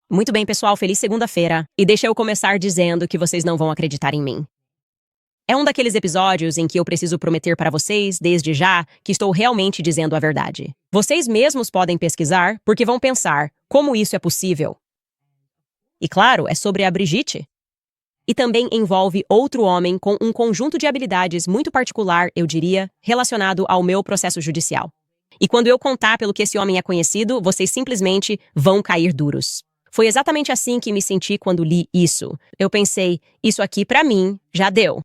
Muito bem, pessoal, feliz segunda-feira. E deixa eu começar dizendo que vocês não vão acreditar em mim. É um daqueles episódios em que eu preciso prometer para vocês, desde já, que estou realmente dizendo a verdade. Vocês mesmos podem pesquisar, porque vão pensar, como isso é possível? E claro, é sobre a Brigitte. E também envolve outro homem com um conjunto de habilidades muito particular, eu diria, relacionado ao meu processo judicial. E quando eu contar pelo que esse homem é conhecido, vocês simplesmente vão cair duros. Foi exatamente assim que me senti quando li isso. Eu pensei, isso aqui pra mim já deu.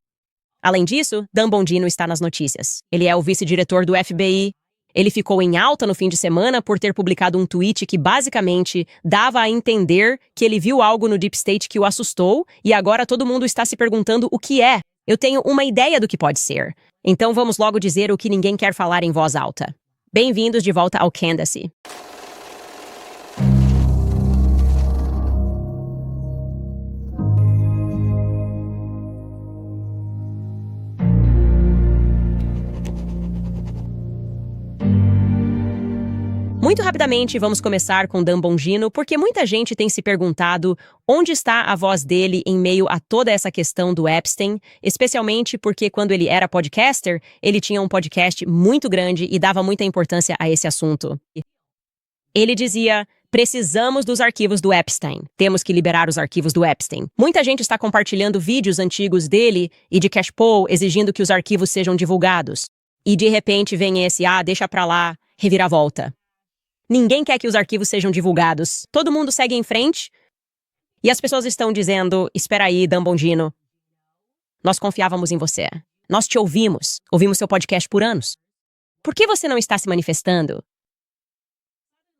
Além disso, Dan Bongino está nas notícias. Ele é o vice-diretor do FBI. Ele ficou em alta no fim de semana por ter publicado um tweet que basicamente dava a entender que ele viu algo no Deep State que o assustou e agora todo mundo está se perguntando o que é. Eu tenho uma ideia do que pode ser. Então vamos logo dizer o que ninguém quer falar em voz alta. Bem-vindos de volta ao Candace. Muito rapidamente, vamos começar com Dan Bongino, porque muita gente tem se perguntado onde está a voz dele em meio a toda essa questão do Epstein, especialmente porque quando ele era podcaster, ele tinha um podcast muito grande e dava muita importância a esse assunto. Ele dizia, precisamos dos arquivos do Epstein, temos que liberar os arquivos do Epstein. Muita gente está compartilhando vídeos antigos dele e de Cash Paul exigindo que os arquivos sejam divulgados. E de repente vem esse, deixa pra lá, reviravolta. Ninguém quer que os arquivos sejam divulgados. Todo mundo segue em frente. E as pessoas estão dizendo, espera aí, Dan Bongino. Nós confiávamos em você. Nós te ouvimos. Ouvimos seu podcast por anos. Por que você não está se manifestando?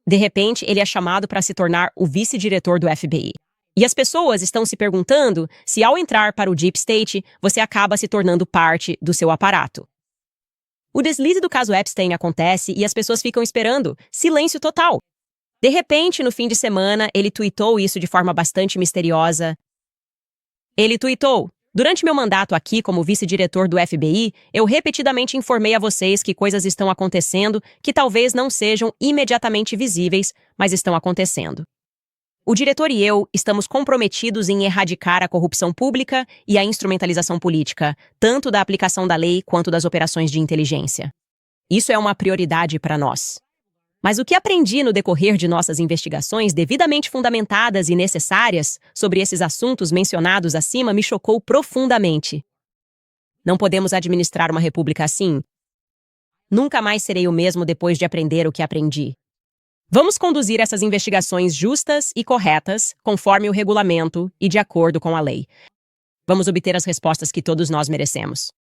De repente, ele é chamado para se tornar o vice-diretor do FBI. E as pessoas estão se perguntando se ao entrar para o Deep State, você acaba se tornando parte do seu aparato. O deslize do caso Epstein acontece e as pessoas ficam esperando. Silêncio total. De repente, no fim de semana, ele tuitou isso de forma bastante misteriosa. Ele tuitou: durante meu mandato aqui como vice-diretor do FBI, eu repetidamente informei a vocês que coisas estão acontecendo que talvez não sejam imediatamente visíveis, mas estão acontecendo. O diretor e eu estamos comprometidos em erradicar a corrupção pública e a instrumentalização política, tanto da aplicação da lei quanto das operações de inteligência. Isso é uma prioridade para nós. Mas o que aprendi no decorrer de nossas investigações devidamente fundamentadas e necessárias sobre esses assuntos mencionados acima me chocou profundamente. Não podemos administrar uma república assim. Nunca mais serei o mesmo depois de aprender o que aprendi. Vamos conduzir essas investigações justas e corretas, conforme o regulamento e de acordo com a lei. Vamos obter as respostas que todos nós merecemos.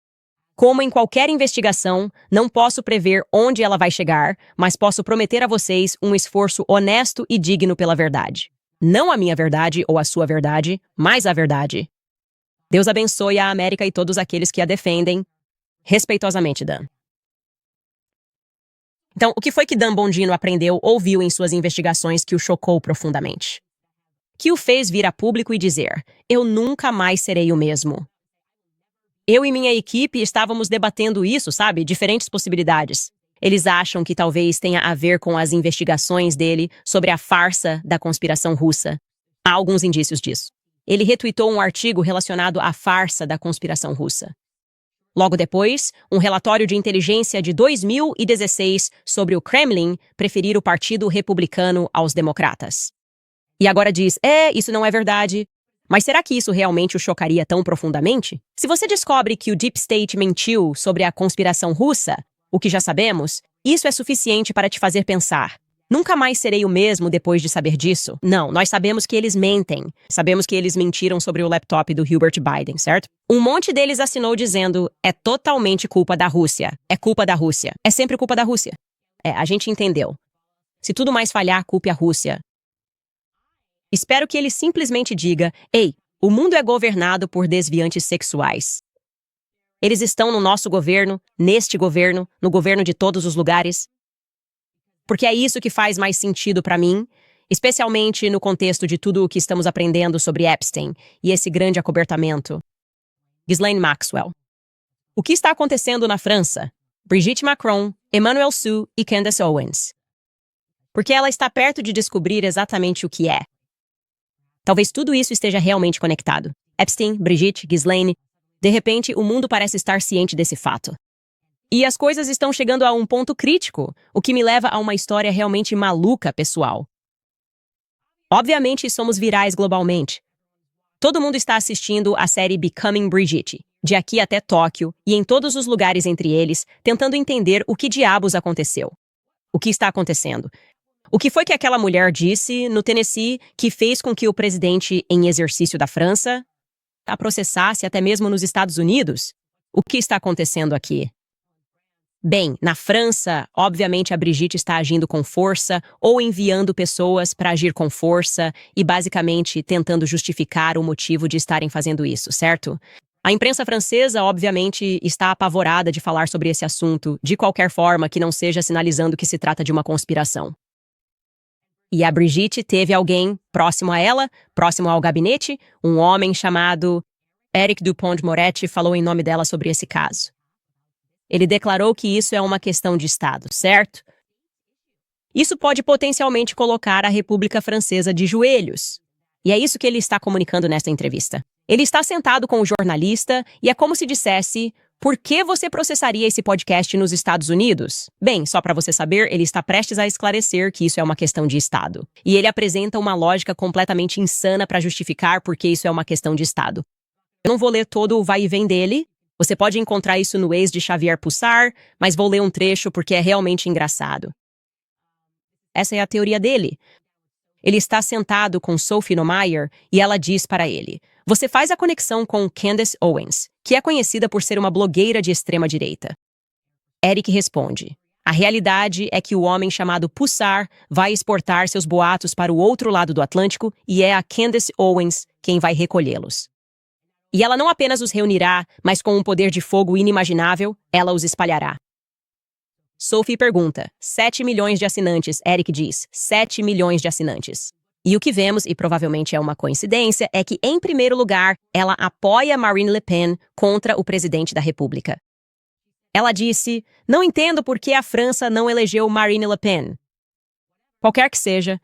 Como em qualquer investigação, não posso prever onde ela vai chegar, mas posso prometer a vocês um esforço honesto e digno pela verdade. Não a minha verdade ou a sua verdade, mas a verdade. Deus abençoe a América e todos aqueles que a defendem. Respeitosamente, Dan. Então, o que foi que Dan Bongino aprendeu ou viu em suas investigações que o chocou profundamente? Que o fez vir a público e dizer, eu nunca mais serei o mesmo. Eu e minha equipe estávamos debatendo isso, sabe? Diferentes possibilidades. Eles acham que talvez tenha a ver com as investigações dele sobre a farsa da conspiração russa. Há alguns indícios disso. Ele retuitou um artigo relacionado à farsa da conspiração russa. Logo depois, um relatório de inteligência de 2016 sobre o Kremlin preferir o Partido Republicano aos democratas. E agora diz, isso não é verdade. Mas será que isso realmente o chocaria tão profundamente? Se você descobre que o Deep State mentiu sobre a conspiração russa, o que já sabemos, isso é suficiente para te fazer pensar. Nunca mais serei o mesmo depois de saber disso? Não, nós sabemos que eles mentem. Sabemos que eles mentiram sobre o laptop do Hubert Biden, certo? Um monte deles assinou dizendo, é totalmente culpa da Rússia. É culpa da Rússia. É sempre culpa da Rússia. A gente entendeu. Se tudo mais falhar, culpe a Rússia. Espero que ele simplesmente diga, o mundo é governado por desviantes sexuais. Eles estão no nosso governo, neste governo, no governo de todos os lugares. Porque é isso que faz mais sentido para mim, especialmente no contexto de tudo o que estamos aprendendo sobre Epstein e esse grande acobertamento. Ghislaine Maxwell. O que está acontecendo na França? Brigitte Macron, Emmanuel Sue e Candace Owens. Porque ela está perto de descobrir exatamente o que é. Talvez tudo isso esteja realmente conectado. Epstein, Brigitte, Ghislaine. De repente, o mundo parece estar ciente desse fato. E as coisas estão chegando a um ponto crítico, o que me leva a uma história realmente maluca, pessoal. Obviamente, somos virais globalmente. Todo mundo está assistindo a série Becoming Brigitte, de aqui até Tóquio e em todos os lugares entre eles, tentando entender o que diabos aconteceu. O que está acontecendo? O que foi que aquela mulher disse no Tennessee que fez com que o presidente em exercício da França a processasse até mesmo nos Estados Unidos? O que está acontecendo aqui? Bem, na França, obviamente a Brigitte está agindo com força ou enviando pessoas para agir com força e basicamente tentando justificar o motivo de estarem fazendo isso, certo? A imprensa francesa, obviamente, está apavorada de falar sobre esse assunto, de qualquer forma que não seja sinalizando que se trata de uma conspiração. E a Brigitte teve alguém próximo a ela, próximo ao gabinete, um homem chamado Éric Dupond-Moretti falou em nome dela sobre esse caso. Ele declarou que isso é uma questão de Estado, certo? Isso pode potencialmente colocar a República Francesa de joelhos. E é isso que ele está comunicando nesta entrevista. Ele está sentado com o jornalista e é como se dissesse: por que você processaria esse podcast nos Estados Unidos? Bem, só para você saber, ele está prestes a esclarecer que isso é uma questão de Estado. E ele apresenta uma lógica completamente insana para justificar por que isso é uma questão de Estado. Eu não vou ler todo o vai e vem dele. Você pode encontrar isso no ex de Xavier Pussar, mas vou ler um trecho porque é realmente engraçado. Essa é a teoria dele. Ele está sentado com Sophie Nomeyer e ela diz para ele: você faz a conexão com Candace Owens, que é conhecida por ser uma blogueira de extrema-direita. Eric responde: a realidade é que o homem chamado Pussar vai exportar seus boatos para o outro lado do Atlântico e é a Candace Owens quem vai recolhê-los. E ela não apenas os reunirá, mas com um poder de fogo inimaginável, ela os espalhará. Sophie pergunta: 7 milhões de assinantes, Eric diz, 7 milhões de assinantes. E o que vemos, e provavelmente é uma coincidência, é que, em primeiro lugar, ela apoia Marine Le Pen contra o presidente da República. Ela disse: não entendo por que a França não elegeu Marine Le Pen. Qualquer que seja.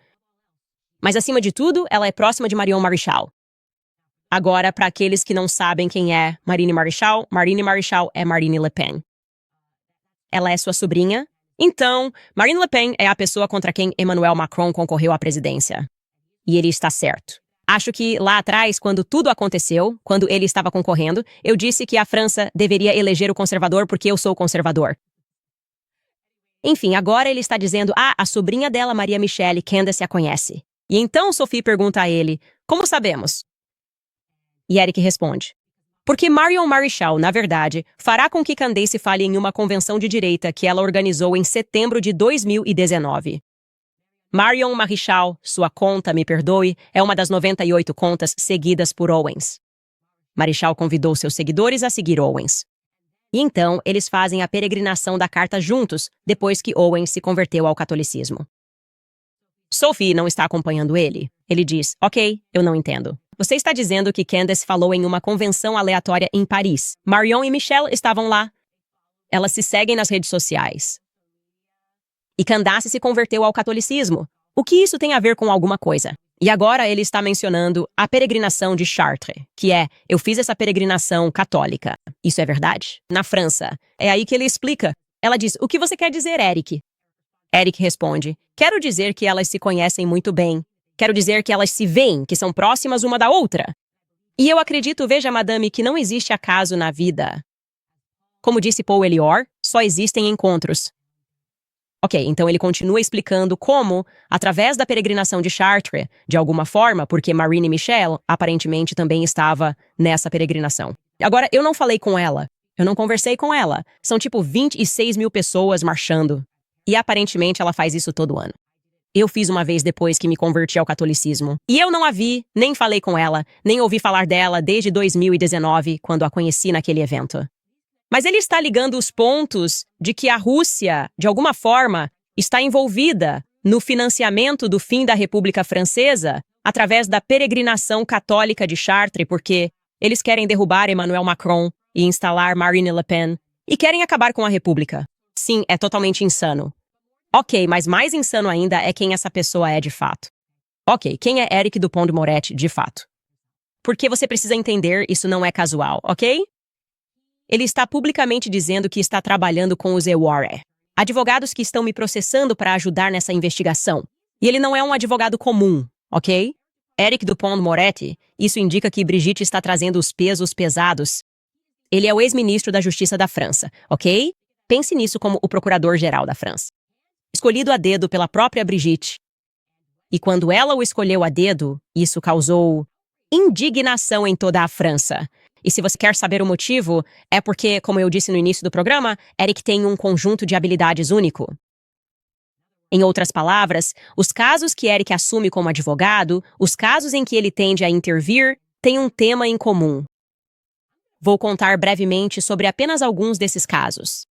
Mas, acima de tudo, ela é próxima de Marion Maréchal. Agora, para aqueles que não sabem quem é Marine Maréchal é Marine Le Pen. Ela é sua sobrinha. Então, Marine Le Pen é a pessoa contra quem Emmanuel Macron concorreu à presidência. E ele está certo. Acho que lá atrás, quando tudo aconteceu, quando ele estava concorrendo, eu disse que a França deveria eleger o conservador porque eu sou conservador. Enfim, agora ele está dizendo: a sobrinha dela, Maria Michelle, Candace a conhece. E então Sophie pergunta a ele: como sabemos? E Eric responde: porque Marion Maréchal, na verdade, fará com que Candace fale em uma convenção de direita que ela organizou em setembro de 2019. Marion Maréchal, sua conta, me perdoe, é uma das 98 contas seguidas por Owens. Maréchal convidou seus seguidores a seguir Owens. E então, eles fazem a peregrinação da carta juntos, depois que Owens se converteu ao catolicismo. Sophie não está acompanhando ele. Ele diz: ok, eu não entendo. Você está dizendo que Candace falou em uma convenção aleatória em Paris. Marion e Michelle estavam lá. Elas se seguem nas redes sociais. E Candace se converteu ao catolicismo. O que isso tem a ver com alguma coisa? E agora ele está mencionando a peregrinação de Chartres, que é: eu fiz essa peregrinação católica. Isso é verdade? Na França. É aí que ele explica. Ela diz: o que você quer dizer, Eric? Eric responde: quero dizer que elas se conhecem muito bem. Quero dizer que elas se veem, que são próximas uma da outra. E eu acredito, veja, madame, que não existe acaso na vida. Como disse Paul Elior, só existem encontros. Ok, então ele continua explicando como, através da peregrinação de Chartres, de alguma forma, porque Marine Michelle aparentemente também estava nessa peregrinação. Agora, eu não falei com ela. Eu não conversei com ela. São tipo 26 mil pessoas marchando. E aparentemente ela faz isso todo ano. Eu fiz uma vez depois que me converti ao catolicismo. E eu não a vi, nem falei com ela, nem ouvi falar dela desde 2019, quando a conheci naquele evento. Mas ele está ligando os pontos de que a Rússia, de alguma forma, está envolvida no financiamento do fim da República Francesa através da peregrinação católica de Chartres, porque eles querem derrubar Emmanuel Macron e instalar Marine Le Pen e querem acabar com a República. Sim, é totalmente insano. Ok, mas mais insano ainda é quem essa pessoa é de fato. Ok, quem é Eric Dupont de Moretti, de fato? Porque você precisa entender, isso não é casual, ok? Ele está publicamente dizendo que está trabalhando com os EWARE, advogados que estão me processando para ajudar nessa investigação. E ele não é um advogado comum, ok? Eric Dupont de Moretti, isso indica que Brigitte está trazendo os pesos pesados. Ele é o ex-ministro da Justiça da França, ok? Pense nisso como o procurador-geral da França. Escolhido a dedo pela própria Brigitte. E quando ela o escolheu a dedo, isso causou indignação em toda a França. E se você quer saber o motivo, é porque, como eu disse no início do programa, Eric tem um conjunto de habilidades único. Em outras palavras, os casos que Eric assume como advogado, os casos em que ele tende a intervir, têm um tema em comum. Vou contar brevemente sobre apenas alguns desses casos.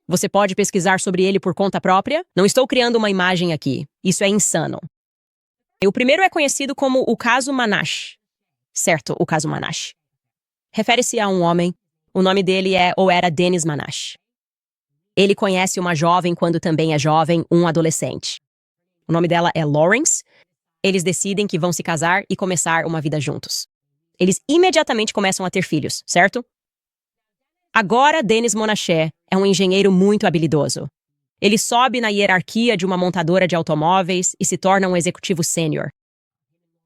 Você pode pesquisar sobre ele por conta própria? Não estou criando uma imagem aqui. Isso é insano. O primeiro é conhecido como o caso Manache. Certo, o caso Manache. Refere-se a um homem. O nome dele é ou era Denis Manache. Ele conhece uma jovem quando também é jovem, um adolescente. O nome dela é Lawrence. Eles decidem que vão se casar e começar uma vida juntos. Eles imediatamente começam a ter filhos, certo? Agora, Denis Manache é um engenheiro muito habilidoso. Ele sobe na hierarquia de uma montadora de automóveis e se torna um executivo sênior.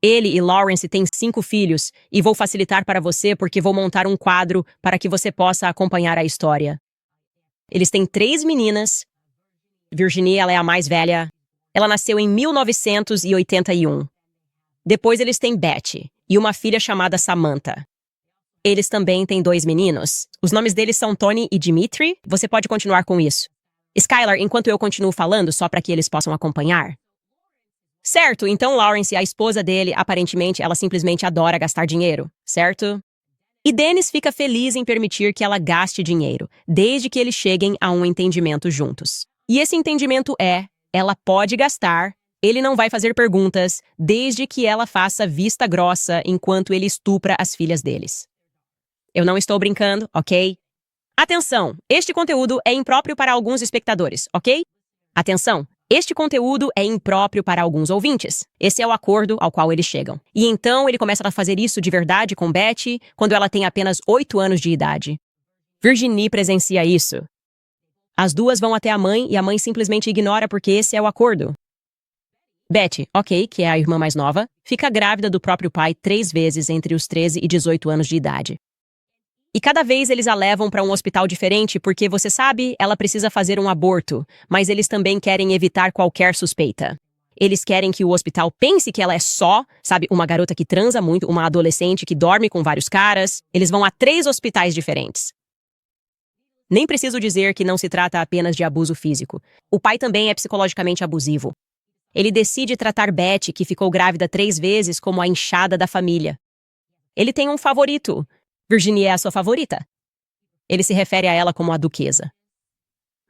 Ele e Lawrence têm 5 filhos e vou facilitar para você porque vou montar um quadro para que você possa acompanhar a história. Eles têm 3 meninas. Virginie, ela é a mais velha. Ela nasceu em 1981. Depois eles têm Betty e uma filha chamada Samantha. Eles também têm 2 meninos. Os nomes deles são Tony e Dimitri. Você pode continuar com isso. Skylar, enquanto eu continuo falando, só para que eles possam acompanhar. Certo, então Lawrence, a esposa dele, aparentemente ela simplesmente adora gastar dinheiro, certo? E Dennis fica feliz em permitir que ela gaste dinheiro, desde que eles cheguem a um entendimento juntos. E esse entendimento ela pode gastar, ele não vai fazer perguntas, desde que ela faça vista grossa enquanto ele estupra as filhas deles. Eu não estou brincando, ok? Atenção, este conteúdo é impróprio para alguns espectadores, ok? Atenção, este conteúdo é impróprio para alguns ouvintes. Esse é o acordo ao qual eles chegam. E então ele começa a fazer isso de verdade com Betty quando ela tem apenas 8 anos de idade. Virginie presencia isso. As duas vão até a mãe e a mãe simplesmente ignora porque esse é o acordo. Betty, ok, que é a irmã mais nova, fica grávida do próprio pai 3 vezes entre os 13 e 18 anos de idade. E cada vez eles a levam para um hospital diferente porque, você sabe, ela precisa fazer um aborto, mas eles também querem evitar qualquer suspeita. Eles querem que o hospital pense que ela é só, sabe, uma garota que transa muito, uma adolescente que dorme com vários caras. Eles vão a 3 hospitais diferentes. Nem preciso dizer que não se trata apenas de abuso físico. O pai também é psicologicamente abusivo. Ele decide tratar Betty, que ficou grávida 3 vezes, como a enxada da família. Ele tem um favorito. Virginie é a sua favorita. Ele se refere a ela como a duquesa.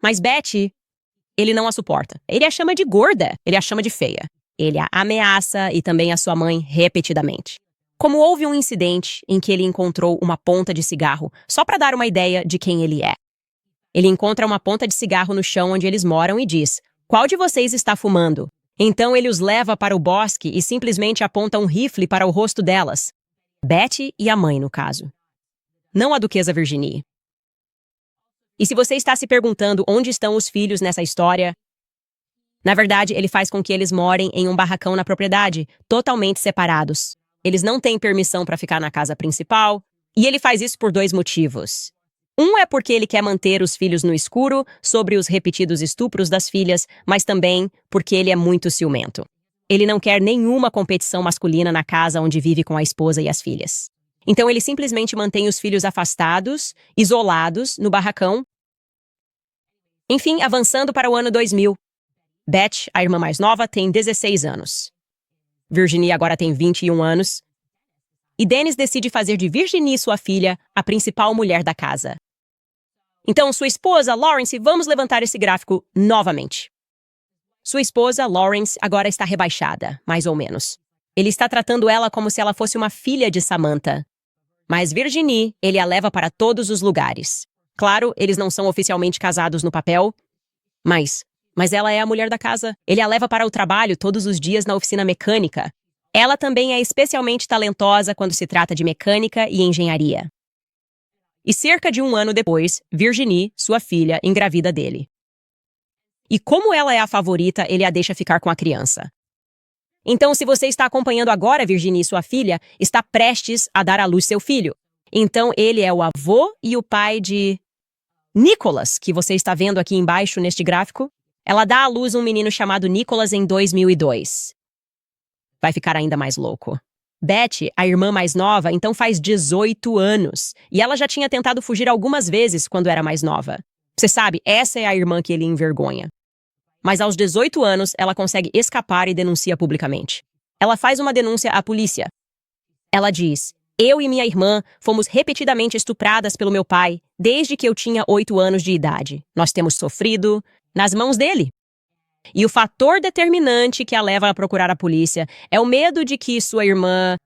Mas Betty, ele não a suporta. Ele a chama de gorda, ele a chama de feia. Ele a ameaça e também a sua mãe repetidamente. Como houve um incidente em que ele encontrou uma ponta de cigarro, só para dar uma ideia de quem ele é. Ele encontra uma ponta de cigarro no chão onde eles moram e diz: "Qual de vocês está fumando?" Então ele os leva para o bosque e simplesmente aponta um rifle para o rosto delas. Betty e a mãe, no caso. Não a duquesa Virginie. E se você está se perguntando onde estão os filhos nessa história, na verdade, ele faz com que eles morem em um barracão na propriedade, totalmente separados. Eles não têm permissão para ficar na casa principal, e ele faz isso por 2 motivos. Um é porque ele quer manter os filhos no escuro sobre os repetidos estupros das filhas, mas também porque ele é muito ciumento. Ele não quer nenhuma competição masculina na casa onde vive com a esposa e as filhas. Então ele simplesmente mantém os filhos afastados, isolados, no barracão. Enfim, avançando para o ano 2000. Beth, a irmã mais nova, tem 16 anos. Virginie agora tem 21 anos. E Dennis decide fazer de Virginie, sua filha, a principal mulher da casa. Então, sua esposa, Lawrence, vamos levantar esse gráfico novamente. Sua esposa, Lawrence, agora está rebaixada, mais ou menos. Ele está tratando ela como se ela fosse uma filha de Samantha. Mas Virginie, ele a leva para todos os lugares. Claro, eles não são oficialmente casados no papel, mas ela é a mulher da casa. Ele a leva para o trabalho todos os dias na oficina mecânica. Ela também é especialmente talentosa quando se trata de mecânica e engenharia. E cerca de um ano depois, Virginie, sua filha, engravida dele. E como ela é a favorita, ele a deixa ficar com a criança. Então, se você está acompanhando agora, Virginie, sua filha, está prestes a dar à luz seu filho. Então, ele é o avô e o pai de Nicholas, que você está vendo aqui embaixo neste gráfico. Ela dá à luz um menino chamado Nicholas em 2002. Vai ficar ainda mais louco. Betty, a irmã mais nova, então faz 18 anos. E ela já tinha tentado fugir algumas vezes quando era mais nova. Você sabe, essa é a irmã que ele envergonha. Mas aos 18 anos, ela consegue escapar e denuncia publicamente. Ela faz uma denúncia à polícia. Ela diz: eu e minha irmã fomos repetidamente estupradas pelo meu pai desde que eu tinha 8 anos de idade. Nós temos sofrido nas mãos dele. E o fator determinante que a leva a procurar a polícia é o medo de que sua irmã,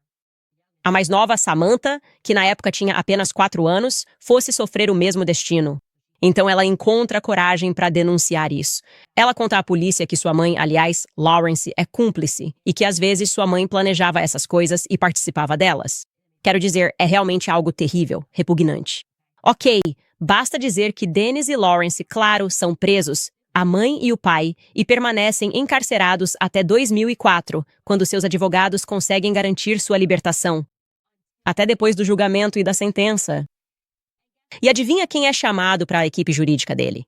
a mais nova, Samantha, que na época tinha apenas 4 anos, fosse sofrer o mesmo destino. Então ela encontra coragem para denunciar isso. Ela conta à polícia que sua mãe, aliás, Lawrence, é cúmplice e que às vezes sua mãe planejava essas coisas e participava delas. Quero dizer, é realmente algo terrível, repugnante. Ok, basta dizer que Dennis e Lawrence, claro, são presos, a mãe e o pai, e permanecem encarcerados até 2004, quando seus advogados conseguem garantir sua libertação. Até depois do julgamento e da sentença. E adivinha quem é chamado para a equipe jurídica dele?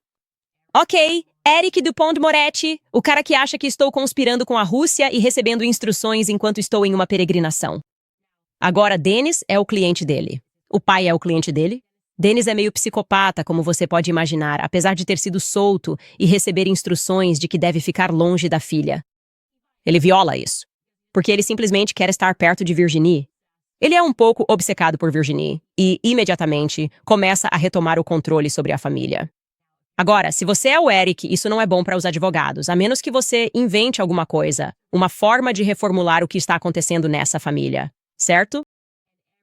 Ok, Eric Dupont-Moretti, o cara que acha que estou conspirando com a Rússia e recebendo instruções enquanto estou em uma peregrinação. Agora, Dennis é o cliente dele. O pai é o cliente dele. Dennis é meio psicopata, como você pode imaginar, apesar de ter sido solto e receber instruções de que deve ficar longe da filha. Ele viola isso, porque ele simplesmente quer estar perto de Virginie. Ele é um pouco obcecado por Virginie e, imediatamente, começa a retomar o controle sobre a família. Agora, se você é o Eric, isso não é bom para os advogados, a menos que você invente alguma coisa, uma forma de reformular o que está acontecendo nessa família, certo?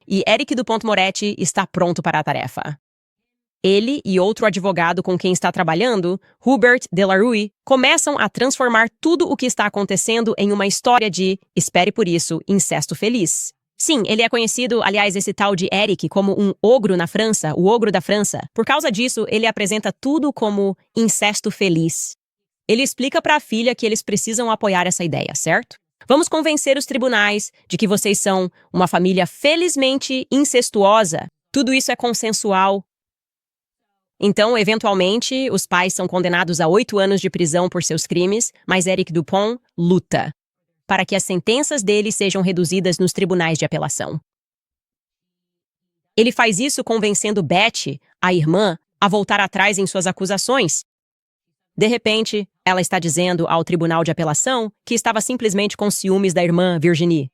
E Eric Dupont-Moretti está pronto para a tarefa. Ele e outro advogado com quem está trabalhando, Hubert Delarue, começam a transformar tudo o que está acontecendo em uma história de, espere por isso, incesto feliz. Sim, ele é conhecido, aliás, esse tal de Eric, como um ogro na França, o ogro da França. Por causa disso, ele apresenta tudo como incesto feliz. Ele explica para a filha que eles precisam apoiar essa ideia, certo? Vamos convencer os tribunais de que vocês são uma família felizmente incestuosa. Tudo isso é consensual. Então, eventualmente, os pais são condenados a 8 anos de prisão por seus crimes, mas Eric Dupont luta para que as sentenças dele sejam reduzidas nos tribunais de apelação. Ele faz isso convencendo Betty, a irmã, a voltar atrás em suas acusações. De repente, ela está dizendo ao tribunal de apelação que estava simplesmente com ciúmes da irmã Virginie.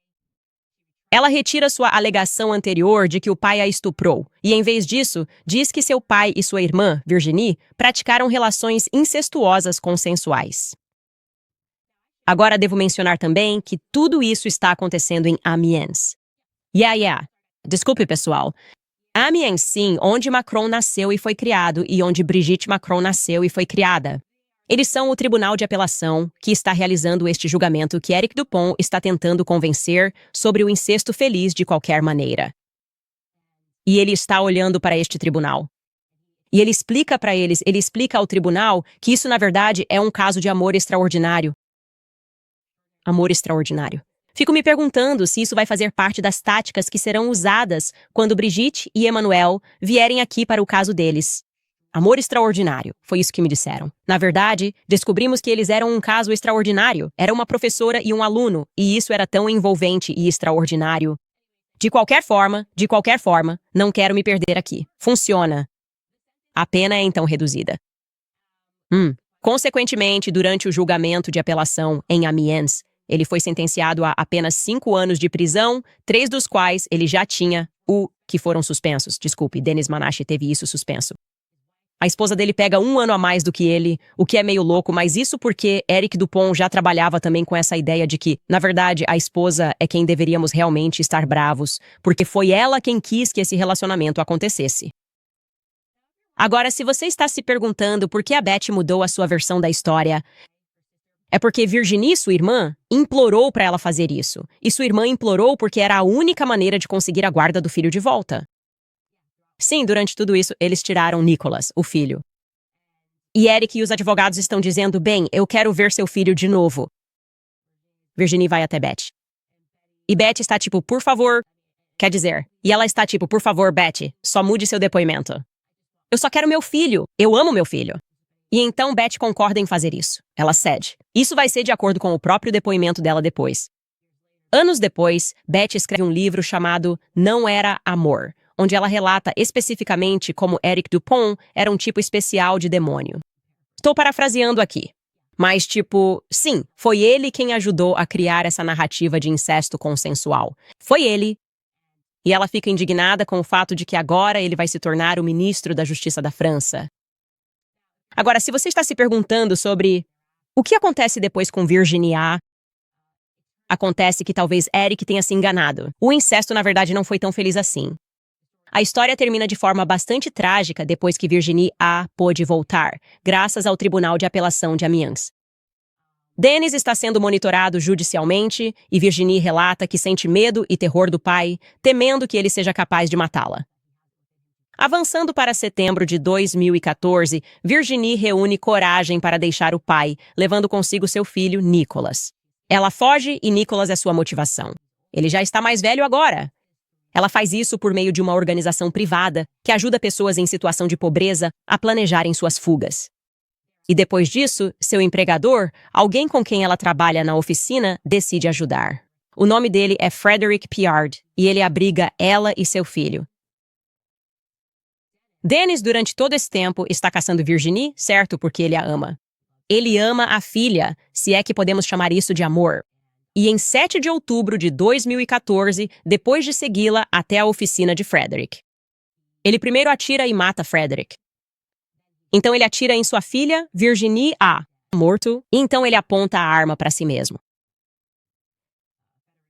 Ela retira sua alegação anterior de que o pai a estuprou e, em vez disso, diz que seu pai e sua irmã, Virginie, praticaram relações incestuosas consensuais. Agora devo mencionar também que tudo isso está acontecendo em Amiens. Desculpe, pessoal. Amiens, sim, onde Macron nasceu e foi criado e onde Brigitte Macron nasceu e foi criada. Eles são o tribunal de apelação que está realizando este julgamento que Eric Dupont está tentando convencer sobre o incesto feliz de qualquer maneira. E ele está olhando para este tribunal. E ele explica para eles, ele explica ao tribunal que isso, na verdade, é um caso de amor extraordinário. Amor extraordinário. Fico me perguntando se isso vai fazer parte das táticas que serão usadas quando Brigitte e Emmanuel vierem aqui para o caso deles. Amor extraordinário, foi isso que me disseram. Na verdade, descobrimos que eles eram um caso extraordinário. Era uma professora e um aluno, e isso era tão envolvente e extraordinário. De qualquer forma, não quero me perder aqui. Funciona. A pena é então reduzida. Consequentemente, durante o julgamento de apelação em Amiens, ele foi sentenciado a apenas 5 anos de prisão, 3 dos quais ele já tinha que foram suspensos. Desculpe, Denis Manache teve isso suspenso. A esposa dele pega 1 ano a mais do que ele, o que é meio louco, mas isso porque Eric Dupont já trabalhava também com essa ideia de que, na verdade, a esposa é quem deveríamos realmente estar bravos, porque foi ela quem quis que esse relacionamento acontecesse. Agora, se você está se perguntando por que a Betty mudou a sua versão da história, É porque Virginie, sua irmã, implorou para ela fazer isso. E sua irmã implorou porque era a única maneira de conseguir a guarda do filho de volta. Sim, durante tudo isso, eles tiraram Nicholas, o filho. E Eric e os advogados estão dizendo, bem, eu quero ver seu filho de novo. Virginie vai até Beth. E Beth está tipo, por favor, quer dizer, e ela está tipo, por favor, Beth, só mude seu depoimento. Eu só quero meu filho, eu amo meu filho. E então Beth concorda em fazer isso. Ela cede. Isso vai ser de acordo com o próprio depoimento dela depois. Anos depois, Beth escreve um livro chamado Não Era Amor, onde ela relata especificamente como Eric Dupont era um tipo especial de demônio. Estou parafraseando aqui. Mas, tipo, sim, foi ele quem ajudou a criar essa narrativa de incesto consensual. Foi ele. E ela fica indignada com o fato de que agora ele vai se tornar o ministro da Justiça da França. Agora, se você está se perguntando sobre o que acontece depois com Virginie A, acontece que talvez Eric tenha se enganado. O incesto, na verdade, não foi tão feliz assim. A história termina de forma bastante trágica depois que Virginie A pôde voltar, graças ao Tribunal de Apelação de Amiens. Dennis está sendo monitorado judicialmente e Virginie relata que sente medo e terror do pai, temendo que ele seja capaz de matá-la. Avançando para setembro de 2014, Virginie reúne coragem para deixar o pai, levando consigo seu filho, Nicholas. Ela foge e Nicholas é sua motivação. Ele já está mais velho agora. Ela faz isso por meio de uma organização privada que ajuda pessoas em situação de pobreza a planejarem suas fugas. E depois disso, seu empregador, alguém com quem ela trabalha na oficina, decide ajudar. O nome dele é Frederick Piard e ele abriga ela e seu filho. Dennis, durante todo esse tempo, está caçando Virginie, certo, porque ele a ama. Ele ama a filha, se é que podemos chamar isso de amor. E em 7 de outubro de 2014, depois de segui-la até a oficina de Frederick. Ele primeiro atira e mata Frederick. Então ele atira em sua filha, Virginie A, morto, e então ele aponta a arma para si mesmo.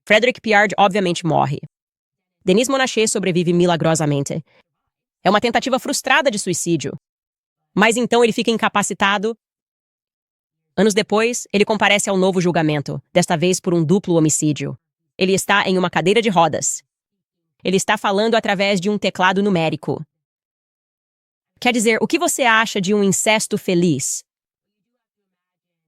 Frederick Piard obviamente morre. Denis Monachet sobrevive milagrosamente. É uma tentativa frustrada de suicídio. Mas então ele fica incapacitado. Anos depois, ele comparece ao novo julgamento, desta vez por um duplo homicídio. Ele está em uma cadeira de rodas. Ele está falando através de um teclado numérico. Quer dizer, o que você acha de um incesto feliz?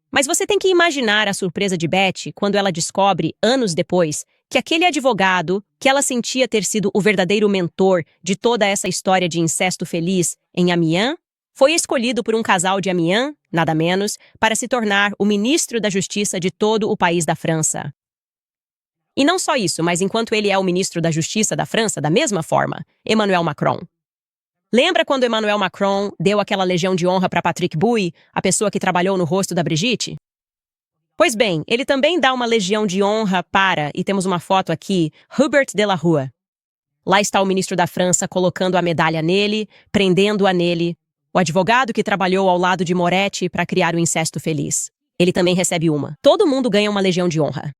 Mas você tem que imaginar a surpresa de Beth quando ela descobre, anos depois, que aquele advogado, que ela sentia ter sido o verdadeiro mentor de toda essa história de incesto feliz em Amiens, foi escolhido por um casal de Amiens, nada menos, para se tornar o ministro da Justiça de todo o país da França. E não só isso, mas enquanto ele é o ministro da Justiça da França, da mesma forma, Emmanuel Macron. Lembra quando Emmanuel Macron deu aquela legião de honra para Patrick Bouy, a pessoa que trabalhou no rosto da Brigitte? Pois bem, ele também dá uma legião de honra para, e temos uma foto aqui, Hubert de la Rue. Lá está o ministro da França colocando a medalha nele, prendendo-a nele, o advogado que trabalhou ao lado de Moretti para criar o incesto feliz. Ele também recebe uma. Todo mundo ganha uma legião de honra.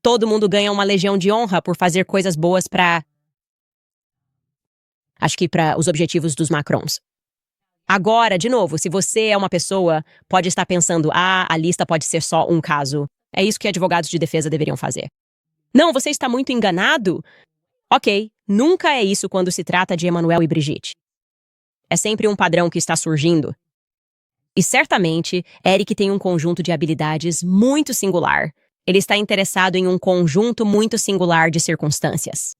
Todo mundo ganha uma legião de honra por fazer coisas boas para... acho que para os objetivos dos Macrons. Agora, de novo, se você é uma pessoa, pode estar pensando, a lista pode ser só um caso. É isso que advogados de defesa deveriam fazer. Não, você está muito enganado? Ok, nunca é isso quando se trata de Emmanuel e Brigitte. É sempre um padrão que está surgindo. E certamente, Eric tem um conjunto de habilidades muito singular. Ele está interessado em um conjunto muito singular de circunstâncias.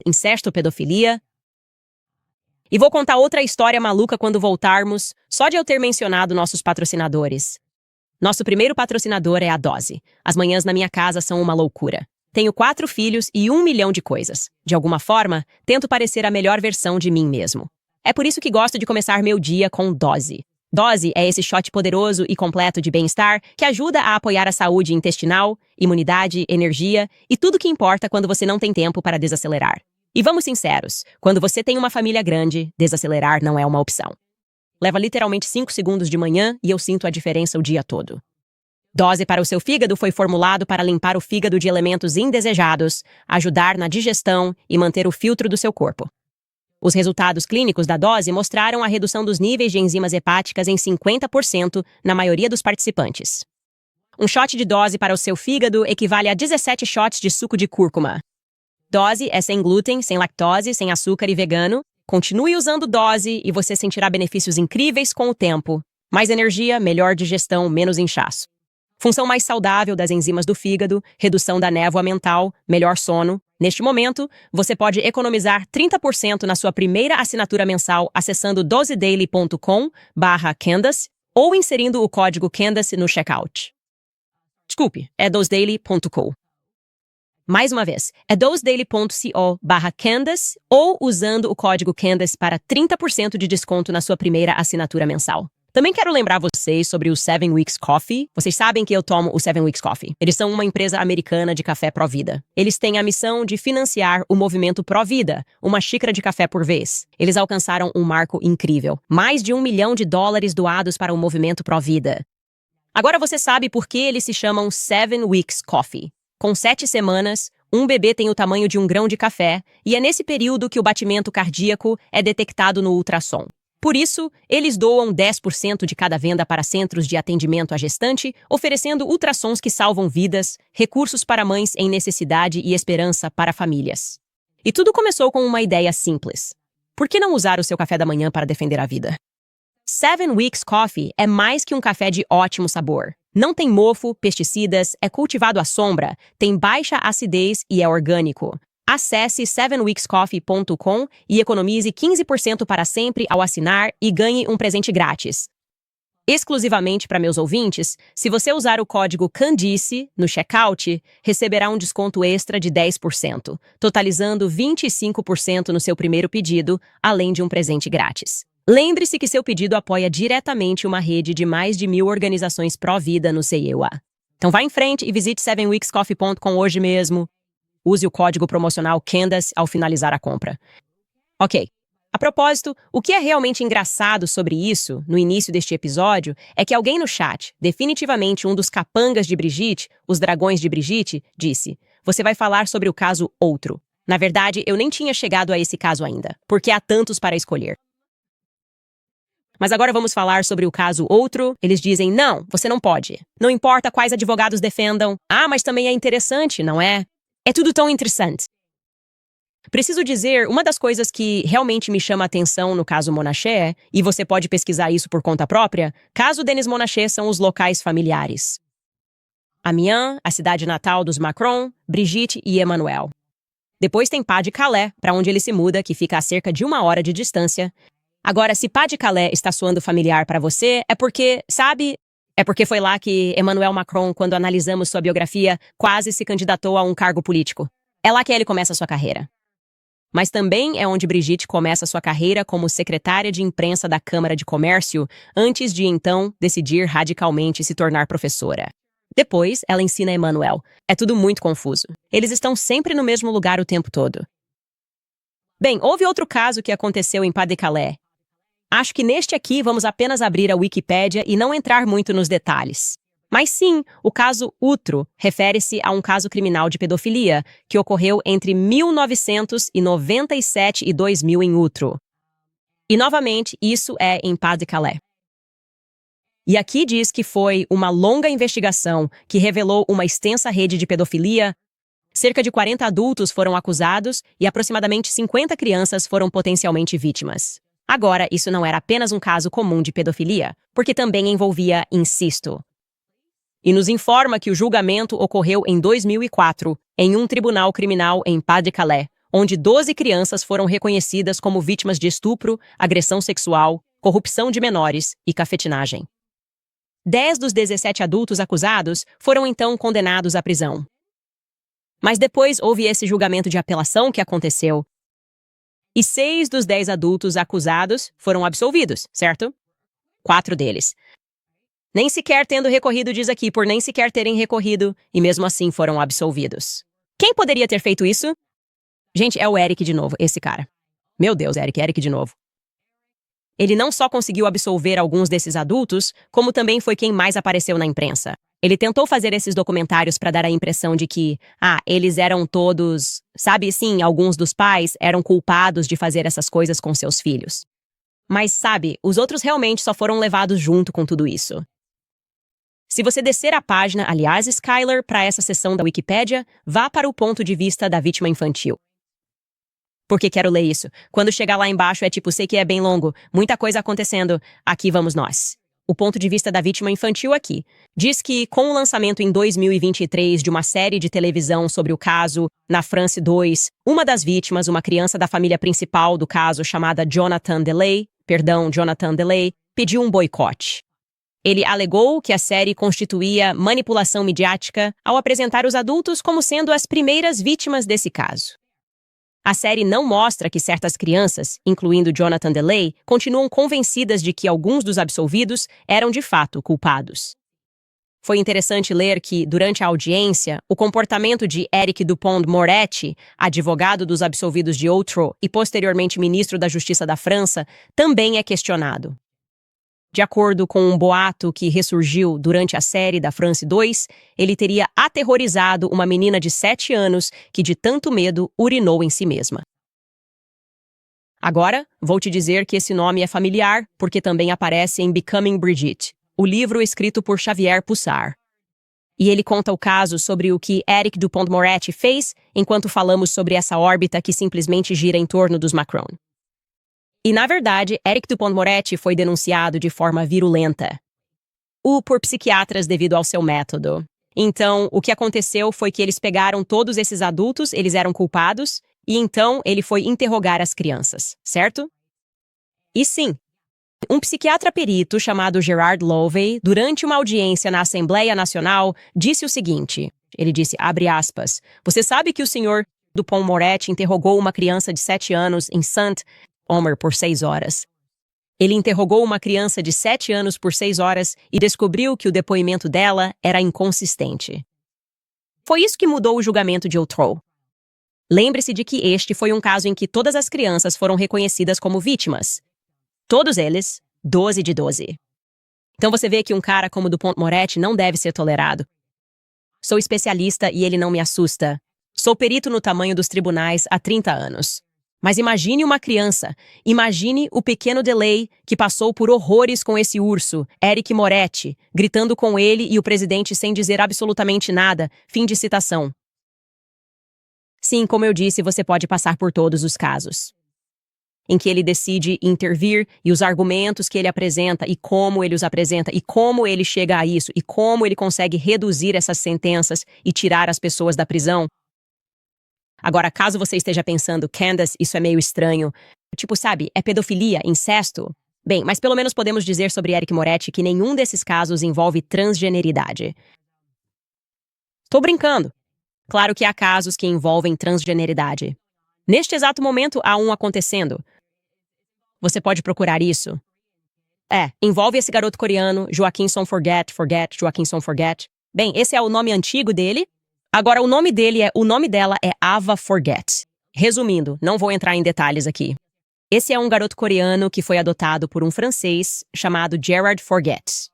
Incesto, pedofilia... E vou contar outra história maluca quando voltarmos, só de eu ter mencionado nossos patrocinadores. Nosso primeiro patrocinador é a Dose. As manhãs na minha casa são uma loucura. Tenho 4 filhos e 1 milhão de coisas. De alguma forma, tento parecer a melhor versão de mim mesmo. É por isso que gosto de começar meu dia com Dose. Dose é esse shot poderoso e completo de bem-estar que ajuda a apoiar a saúde intestinal, imunidade, energia e tudo que importa quando você não tem tempo para desacelerar. E vamos sinceros, quando você tem uma família grande, desacelerar não é uma opção. Leva literalmente 5 segundos de manhã e eu sinto a diferença o dia todo. Dose para o seu fígado foi formulado para limpar o fígado de elementos indesejados, ajudar na digestão e manter o filtro do seu corpo. Os resultados clínicos da Dose mostraram a redução dos níveis de enzimas hepáticas em 50% na maioria dos participantes. Um shot de dose para o seu fígado equivale a 17 shots de suco de cúrcuma. Dose é sem glúten, sem lactose, sem açúcar e vegano. Continue usando dose e você sentirá benefícios incríveis com o tempo. Mais energia, melhor digestão, menos inchaço. Função mais saudável das enzimas do fígado, redução da névoa mental, melhor sono. Neste momento, você pode economizar 30% na sua primeira assinatura mensal acessando dosedaily.com/Candace ou inserindo o código Candace no checkout. Desculpe, é dosedaily.co. Mais uma vez, é dosedaily.co/Candace ou usando o código Candace para 30% de desconto na sua primeira assinatura mensal. Também quero lembrar vocês sobre o 7 Weeks Coffee. Vocês sabem que eu tomo o 7 Weeks Coffee. Eles são uma empresa americana de café pró-vida. Eles têm a missão de financiar o movimento pró-vida, uma xícara de café por vez. Eles alcançaram um marco incrível. Mais de $1 milhão doados para o movimento pró-vida. Agora você sabe por que eles se chamam 7 Weeks Coffee. Com 7 semanas, um bebê tem o tamanho de um grão de café e é nesse período que o batimento cardíaco é detectado no ultrassom. Por isso, eles doam 10% de cada venda para centros de atendimento à gestante, oferecendo ultrassons que salvam vidas, recursos para mães em necessidade e esperança para famílias. E tudo começou com uma ideia simples. Por que não usar o seu café da manhã para defender a vida? 7 Weeks Coffee é mais que um café de ótimo sabor. Não tem mofo, pesticidas, é cultivado à sombra, tem baixa acidez e é orgânico. Acesse 7weekscoffee.com e economize 15% para sempre ao assinar e ganhe um presente grátis. Exclusivamente para meus ouvintes, se você usar o código CANDICE no checkout, receberá um desconto extra de 10%, totalizando 25% no seu primeiro pedido, além de um presente grátis. Lembre-se que seu pedido apoia diretamente uma rede de mais de 1.000 organizações pró-vida no CEUA. Então vá em frente e visite 7weekscoffee.com hoje mesmo. Use o código promocional Candace ao finalizar a compra. Ok. A propósito, o que é realmente engraçado sobre isso, no início deste episódio, é que alguém no chat, definitivamente um dos capangas de Brigitte, os dragões de Brigitte, disse: "Você vai falar sobre o caso outro." Na verdade, eu nem tinha chegado a esse caso ainda, porque há tantos para escolher. Mas agora vamos falar sobre o caso outro. Eles dizem: "Não, você não pode. Não importa quais advogados defendam. Ah, mas também é interessante, não é? É tudo tão interessante." Preciso dizer, uma das coisas que realmente me chama a atenção no caso Monachê, e você pode pesquisar isso por conta própria, caso Denis Monachê são os locais familiares. Amiens, a cidade natal dos Macron, Brigitte e Emmanuel. Depois tem Pas-de-Calais, para onde ele se muda, que fica a cerca de 1 hora de distância. Agora, se Pas-de-Calais está soando familiar para você, é porque, sabe... É porque foi lá que Emmanuel Macron, quando analisamos sua biografia, quase se candidatou a um cargo político. É lá que ele começa sua carreira. Mas também é onde Brigitte começa sua carreira como secretária de imprensa da Câmara de Comércio, antes de, então, decidir radicalmente se tornar professora. Depois, ela ensina Emmanuel. É tudo muito confuso. Eles estão sempre no mesmo lugar o tempo todo. Bem, houve outro caso que aconteceu em Pas-de-Calais. Acho que neste aqui vamos apenas abrir a Wikipédia e não entrar muito nos detalhes. Mas sim, o caso Outreau refere-se a um caso criminal de pedofilia que ocorreu entre 1997 e 2000 em Outreau. E, novamente, isso é em Pas-de-Calais. E aqui diz que foi uma longa investigação que revelou uma extensa rede de pedofilia. Cerca de 40 adultos foram acusados e aproximadamente 50 crianças foram potencialmente vítimas. Agora, isso não era apenas um caso comum de pedofilia, porque também envolvia incesto. E nos informa que o julgamento ocorreu em 2004, em um tribunal criminal em Pas-de-Calais, onde 12 crianças foram reconhecidas como vítimas de estupro, agressão sexual, corrupção de menores e cafetinagem. 10 dos 17 adultos acusados foram então condenados à prisão. Mas depois houve esse julgamento de apelação que aconteceu, e 6 dos 10 adultos acusados foram absolvidos, certo? 4 deles. Nem sequer tendo recorrido, diz aqui, por nem sequer terem recorrido, e mesmo assim foram absolvidos. Quem poderia ter feito isso? Gente, é o Eric de novo, esse cara. Meu Deus, Eric de novo. Ele não só conseguiu absolver alguns desses adultos, como também foi quem mais apareceu na imprensa. Ele tentou fazer esses documentários para dar a impressão de que, eles eram todos... Sabe, sim, alguns dos pais eram culpados de fazer essas coisas com seus filhos. Mas, sabe, os outros realmente só foram levados junto com tudo isso. Se você descer a página, aliás, Skyler, para essa seção da Wikipédia, vá para o ponto de vista da vítima infantil. Por que quero ler isso? Quando chegar lá embaixo é tipo, sei que é bem longo, muita coisa acontecendo, aqui vamos nós. O ponto de vista da vítima infantil aqui diz que, com o lançamento em 2023 de uma série de televisão sobre o caso na France 2, uma das vítimas, uma criança da família principal do caso chamada Jonathan DeLay, pediu um boicote. Ele alegou que a série constituía manipulação midiática ao apresentar os adultos como sendo as primeiras vítimas desse caso. A série não mostra que certas crianças, incluindo Jonathan DeLay, continuam convencidas de que alguns dos absolvidos eram de fato culpados. Foi interessante ler que, durante a audiência, o comportamento de Éric Dupond-Moretti, advogado dos absolvidos de Outreau e posteriormente ministro da Justiça da França, também é questionado. De acordo com um boato que ressurgiu durante a série da France 2, ele teria aterrorizado uma menina de 7 anos que, de tanto medo, urinou em si mesma. Agora, vou te dizer que esse nome é familiar porque também aparece em Becoming Brigitte, o livro escrito por Xavier Pussar. E ele conta o caso sobre o que Éric Dupond-Moretti fez enquanto falamos sobre essa órbita que simplesmente gira em torno dos Macron. E, na verdade, Éric Dupond-Moretti foi denunciado de forma virulenta. Por psiquiatras devido ao seu método. Então, o que aconteceu foi que eles pegaram todos esses adultos, eles eram culpados, e então ele foi interrogar as crianças, certo? E sim, um psiquiatra perito chamado Gerard Lovey, durante uma audiência na Assembleia Nacional, disse o seguinte, ele disse, abre aspas, você sabe que o senhor Dupond-Moretti interrogou uma criança de 7 anos em Saint-Omer por 6 horas. Ele interrogou uma criança de 7 anos por 6 horas e descobriu que o depoimento dela era inconsistente. Foi isso que mudou o julgamento de Outreau. Lembre-se de que este foi um caso em que todas as crianças foram reconhecidas como vítimas. Todos eles, 12 de 12. Então você vê que um cara como Dupond-Moretti não deve ser tolerado. Sou especialista e ele não me assusta. Sou perito no tamanho dos tribunais há 30 anos. Mas imagine uma criança, imagine o pequeno DeLay que passou por horrores com esse urso, Éric Moretti, gritando com ele e o presidente sem dizer absolutamente nada, fim de citação. Sim, como eu disse, você pode passar por todos os casos em que ele decide intervir e os argumentos que ele apresenta e como ele os apresenta e como ele chega a isso e como ele consegue reduzir essas sentenças e tirar as pessoas da prisão. Agora, caso você esteja pensando, Candace, isso é meio estranho. Tipo, sabe, é pedofilia, incesto? Bem, mas pelo menos podemos dizer sobre Éric Moretti que nenhum desses casos envolve transgeneridade. Tô brincando. Claro que há casos que envolvem transgeneridade. Neste exato momento, há um acontecendo. Você pode procurar isso. Envolve esse garoto coreano, Joaquinson Forget. Bem, esse é o nome antigo dele. Agora, o nome dela é Ava Forget. Resumindo, não vou entrar em detalhes aqui. Esse é um garoto coreano que foi adotado por um francês chamado Gerard Forget.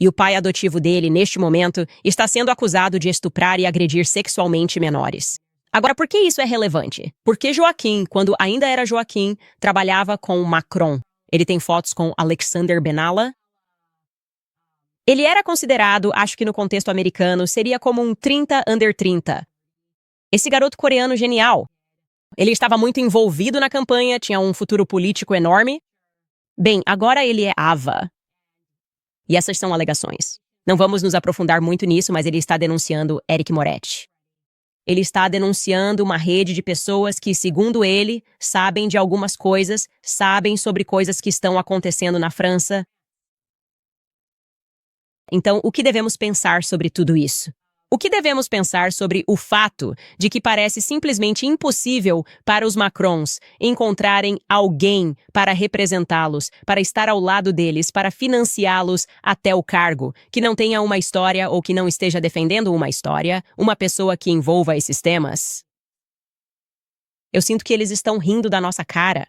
E o pai adotivo dele, neste momento, está sendo acusado de estuprar e agredir sexualmente menores. Agora, por que isso é relevante? Porque Joaquim, quando ainda era Joaquim, trabalhava com Macron. Ele tem fotos com Alexander Benalla. Ele era considerado, acho que no contexto americano, seria como um 30 under 30. Esse garoto coreano genial. Ele estava muito envolvido na campanha, tinha um futuro político enorme. Bem, agora ele é Ava. E essas são alegações. Não vamos nos aprofundar muito nisso, mas ele está denunciando Éric Moretti. Ele está denunciando uma rede de pessoas que, segundo ele, sabem de algumas coisas, sabem sobre coisas que estão acontecendo na França. Então, o que devemos pensar sobre tudo isso? O que devemos pensar sobre o fato de que parece simplesmente impossível para os Macrons encontrarem alguém para representá-los, para estar ao lado deles, para financiá-los até o cargo, que não tenha uma história ou que não esteja defendendo uma história, uma pessoa que envolva esses temas? Eu sinto que eles estão rindo da nossa cara.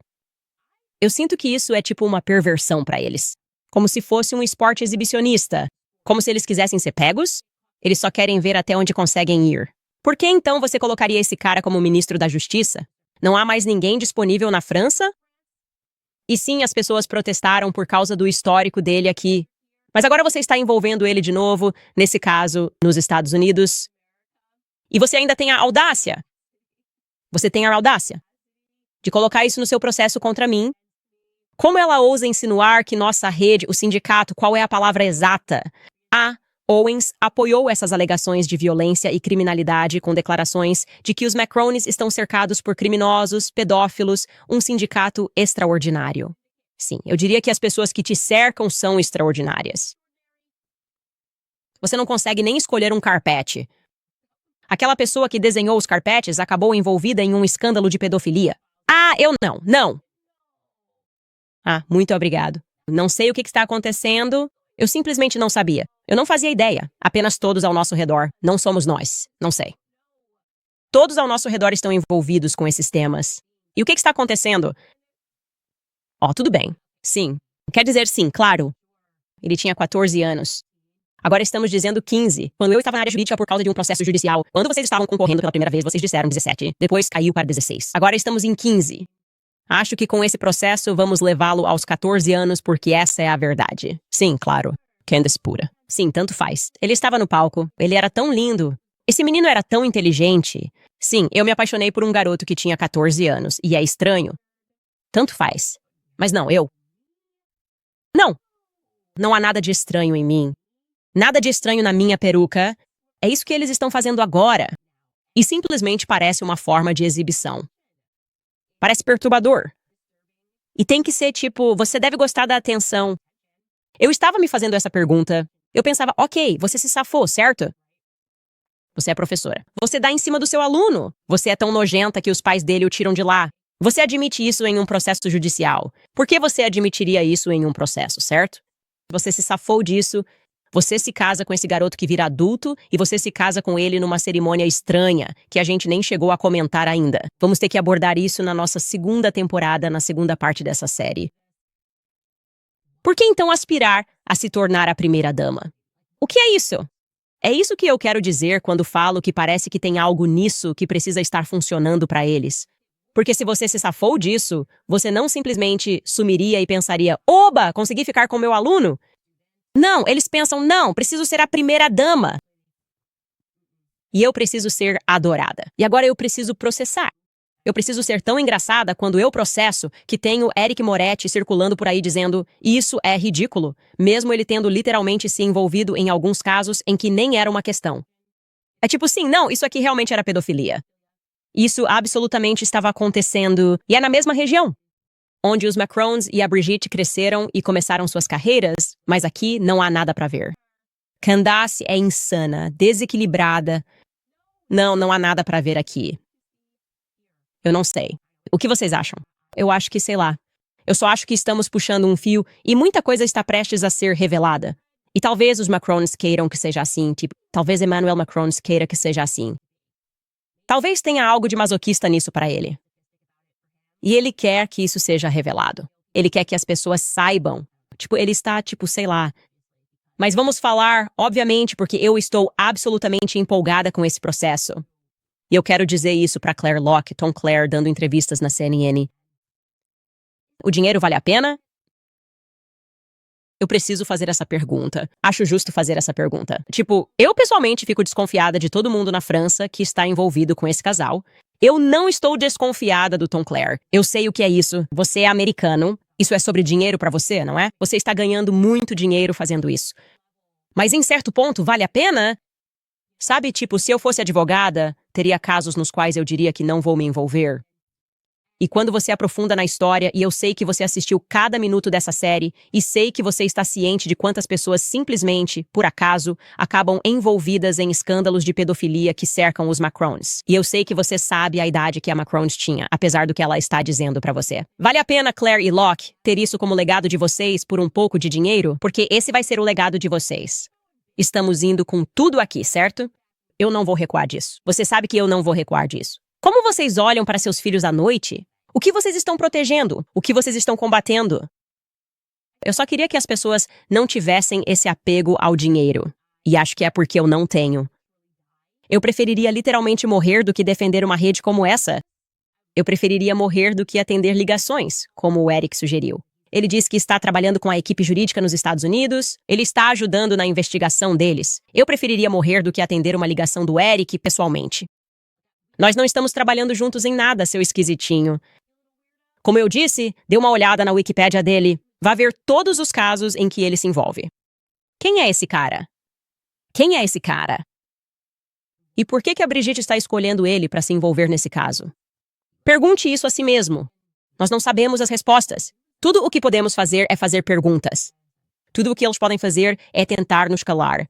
Eu sinto que isso é tipo uma perversão para eles. Como se fosse um esporte exibicionista. Como se eles quisessem ser pegos? Eles só querem ver até onde conseguem ir. Por que então você colocaria esse cara como ministro da Justiça? Não há mais ninguém disponível na França? E sim, as pessoas protestaram por causa do histórico dele aqui. Mas agora você está envolvendo ele de novo, nesse caso, nos Estados Unidos. E você ainda tem a audácia. Você tem a audácia de colocar isso no seu processo contra mim. Como ela ousa insinuar que nossa rede, o sindicato, qual é a palavra exata? A Owens apoiou essas alegações de violência e criminalidade com declarações de que os Macrones estão cercados por criminosos, pedófilos, um sindicato extraordinário. Sim, eu diria que as pessoas que te cercam são extraordinárias. Você não consegue nem escolher um carpete. Aquela pessoa que desenhou os carpetes acabou envolvida em um escândalo de pedofilia. Ah, eu não. Ah, muito obrigado. Não sei o que está acontecendo. Eu simplesmente não sabia. Eu não fazia ideia. Apenas todos ao nosso redor. Não somos nós. Não sei. Todos ao nosso redor estão envolvidos com esses temas. E o que está acontecendo? Tudo bem. Sim. Quer dizer sim, claro. Ele tinha 14 anos. Agora estamos dizendo 15. Quando eu estava na área jurídica por causa de um processo judicial, quando vocês estavam concorrendo pela primeira vez, vocês disseram 17. Depois caiu para 16. Agora estamos em 15. Acho que com esse processo vamos levá-lo aos 14 anos porque essa é a verdade. Sim, claro. Candace pura. Sim, tanto faz. Ele estava no palco. Ele era tão lindo. Esse menino era tão inteligente. Sim, eu me apaixonei por um garoto que tinha 14 anos. E é estranho. Tanto faz. Mas não, eu. Não. Não há nada de estranho em mim. Nada de estranho na minha peruca. É isso que eles estão fazendo agora. E simplesmente parece uma forma de exibição. Parece perturbador. E tem que ser tipo, você deve gostar da atenção. Eu estava me fazendo essa pergunta. Eu pensava, ok, você se safou, certo? Você é professora. Você dá em cima do seu aluno. Você é tão nojenta que os pais dele o tiram de lá. Você admite isso em um processo judicial. Por que você admitiria isso em um processo, certo? Você se safou disso. Você se casa com esse garoto que vira adulto e você se casa com ele numa cerimônia estranha, que a gente nem chegou a comentar ainda. Vamos ter que abordar isso na nossa segunda temporada, na segunda parte dessa série. Por que então aspirar a se tornar a primeira-dama? O que é isso? É isso que eu quero dizer quando falo que parece que tem algo nisso que precisa estar funcionando para eles. Porque se você se safou disso, você não simplesmente sumiria e pensaria, oba, consegui ficar com meu aluno? Não, eles pensam, não, preciso ser a primeira-dama. E eu preciso ser adorada. E agora eu preciso processar. Eu preciso ser tão engraçada quando eu processo que tenho Eric Moretti circulando por aí dizendo isso é ridículo, mesmo ele tendo literalmente se envolvido em alguns casos em que nem era uma questão. É tipo, sim, não, isso aqui realmente era pedofilia. Isso absolutamente estava acontecendo e é na mesma região, onde os Macrones e a Brigitte cresceram e começaram suas carreiras, mas aqui não há nada para ver. Candace é insana, desequilibrada. Não há nada para ver aqui. Eu não sei. O que vocês acham? Eu acho que, sei lá. Eu só acho que estamos puxando um fio e muita coisa está prestes a ser revelada. E talvez os Macrones queiram que seja assim, tipo, talvez Emmanuel Macron queira que seja assim. Talvez tenha algo de masoquista nisso para ele. E ele quer que isso seja revelado. Ele quer que as pessoas saibam. Tipo, ele está, tipo, sei lá. Mas vamos falar, obviamente, porque eu estou absolutamente empolgada com esse processo. E eu quero dizer isso para Claire Locke, Tom Claire, dando entrevistas na CNN. O dinheiro vale a pena? Eu preciso fazer essa pergunta. Acho justo fazer essa pergunta. Tipo, eu pessoalmente fico desconfiada de todo mundo na França que está envolvido com esse casal. Eu não estou desconfiada do Tom Claire. Eu sei o que é isso. Você é americano. Isso é sobre dinheiro para você, não é? Você está ganhando muito dinheiro fazendo isso. Mas em certo ponto, vale a pena? Sabe, tipo, se eu fosse advogada, teria casos nos quais eu diria que não vou me envolver. E quando você aprofunda na história, e eu sei que você assistiu cada minuto dessa série, e sei que você está ciente de quantas pessoas simplesmente, por acaso, acabam envolvidas em escândalos de pedofilia que cercam os Macrones. E eu sei que você sabe a idade que a Macrones tinha, apesar do que ela está dizendo pra você. Vale a pena, Claire e Locke, ter isso como legado de vocês por um pouco de dinheiro? Porque esse vai ser o legado de vocês. Estamos indo com tudo aqui, certo? Eu não vou recuar disso. Você sabe que eu não vou recuar disso. Como vocês olham para seus filhos à noite? O que vocês estão protegendo? O que vocês estão combatendo? Eu só queria que as pessoas não tivessem esse apego ao dinheiro. E acho que é porque eu não tenho. Eu preferiria literalmente morrer do que defender uma rede como essa. Eu preferiria morrer do que atender ligações, como o Eric sugeriu. Ele diz que está trabalhando com a equipe jurídica nos Estados Unidos. Ele está ajudando na investigação deles. Eu preferiria morrer do que atender uma ligação do Eric pessoalmente. Nós não estamos trabalhando juntos em nada, seu esquisitinho. Como eu disse, dê uma olhada na Wikipédia dele. Vá ver todos os casos em que ele se envolve. Quem é esse cara? Quem é esse cara? E por que a Brigitte está escolhendo ele para se envolver nesse caso? Pergunte isso a si mesmo. Nós não sabemos as respostas. Tudo o que podemos fazer é fazer perguntas. Tudo o que eles podem fazer é tentar nos calar.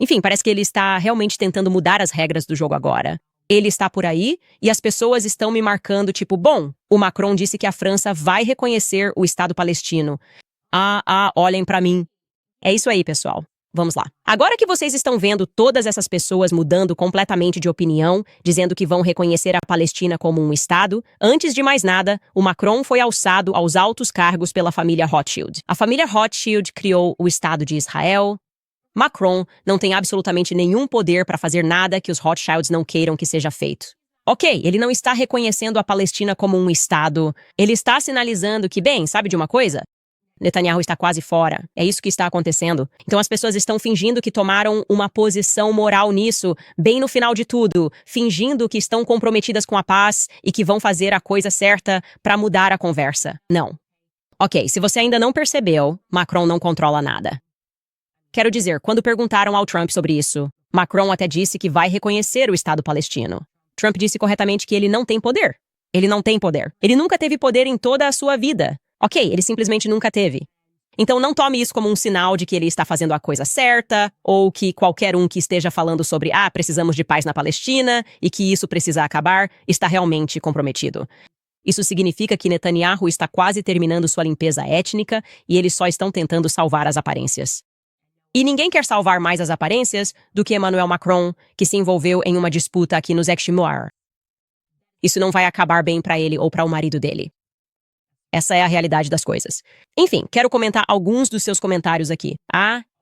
Enfim, parece que ele está realmente tentando mudar as regras do jogo agora. Ele está por aí e as pessoas estão me marcando tipo, bom, o Macron disse que a França vai reconhecer o Estado palestino. Olhem pra mim. É isso aí, pessoal. Vamos lá. Agora que vocês estão vendo todas essas pessoas mudando completamente de opinião, dizendo que vão reconhecer a Palestina como um Estado, antes de mais nada, o Macron foi alçado aos altos cargos pela família Rothschild. A família Rothschild criou o Estado de Israel. Macron não tem absolutamente nenhum poder para fazer nada que os Rothschilds não queiram que seja feito. Ok, ele não está reconhecendo a Palestina como um Estado. Ele está sinalizando que, bem, sabe de uma coisa? Netanyahu está quase fora. É isso que está acontecendo. Então as pessoas estão fingindo que tomaram uma posição moral nisso, bem no final de tudo, fingindo que estão comprometidas com a paz e que vão fazer a coisa certa para mudar a conversa. Não. Ok, se você ainda não percebeu, Macron não controla nada. Quero dizer, quando perguntaram ao Trump sobre isso, Macron até disse que vai reconhecer o Estado palestino. Trump disse corretamente que ele não tem poder. Ele não tem poder. Ele nunca teve poder em toda a sua vida. Ok, ele simplesmente nunca teve. Então não tome isso como um sinal de que ele está fazendo a coisa certa, ou que qualquer um que esteja falando sobre precisamos de paz na Palestina e que isso precisa acabar, está realmente comprometido. Isso significa que Netanyahu está quase terminando sua limpeza étnica e eles só estão tentando salvar as aparências. E ninguém quer salvar mais as aparências do que Emmanuel Macron, que se envolveu em uma disputa aqui nos Extremoir. Isso não vai acabar bem para ele ou para o marido dele. Essa é a realidade das coisas. Enfim, quero comentar alguns dos seus comentários aqui.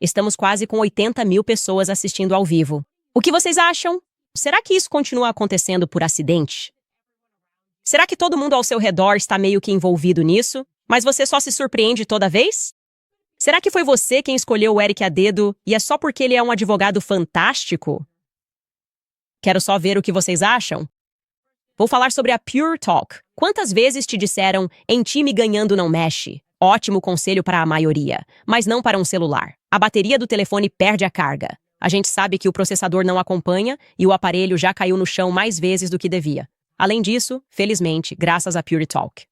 Estamos quase com 80 mil pessoas assistindo ao vivo. O que vocês acham? Será que isso continua acontecendo por acidente? Será que todo mundo ao seu redor está meio que envolvido nisso, mas você só se surpreende toda vez? Será que foi você quem escolheu o Eric a dedo e é só porque ele é um advogado fantástico? Quero só ver o que vocês acham. Vou falar sobre a Pure Talk. Quantas vezes te disseram, em time ganhando não mexe? Ótimo conselho para a maioria, mas não para um celular. A bateria do telefone perde a carga. A gente sabe que o processador não acompanha e o aparelho já caiu no chão mais vezes do que devia. Além disso, felizmente, graças à Pure Talk.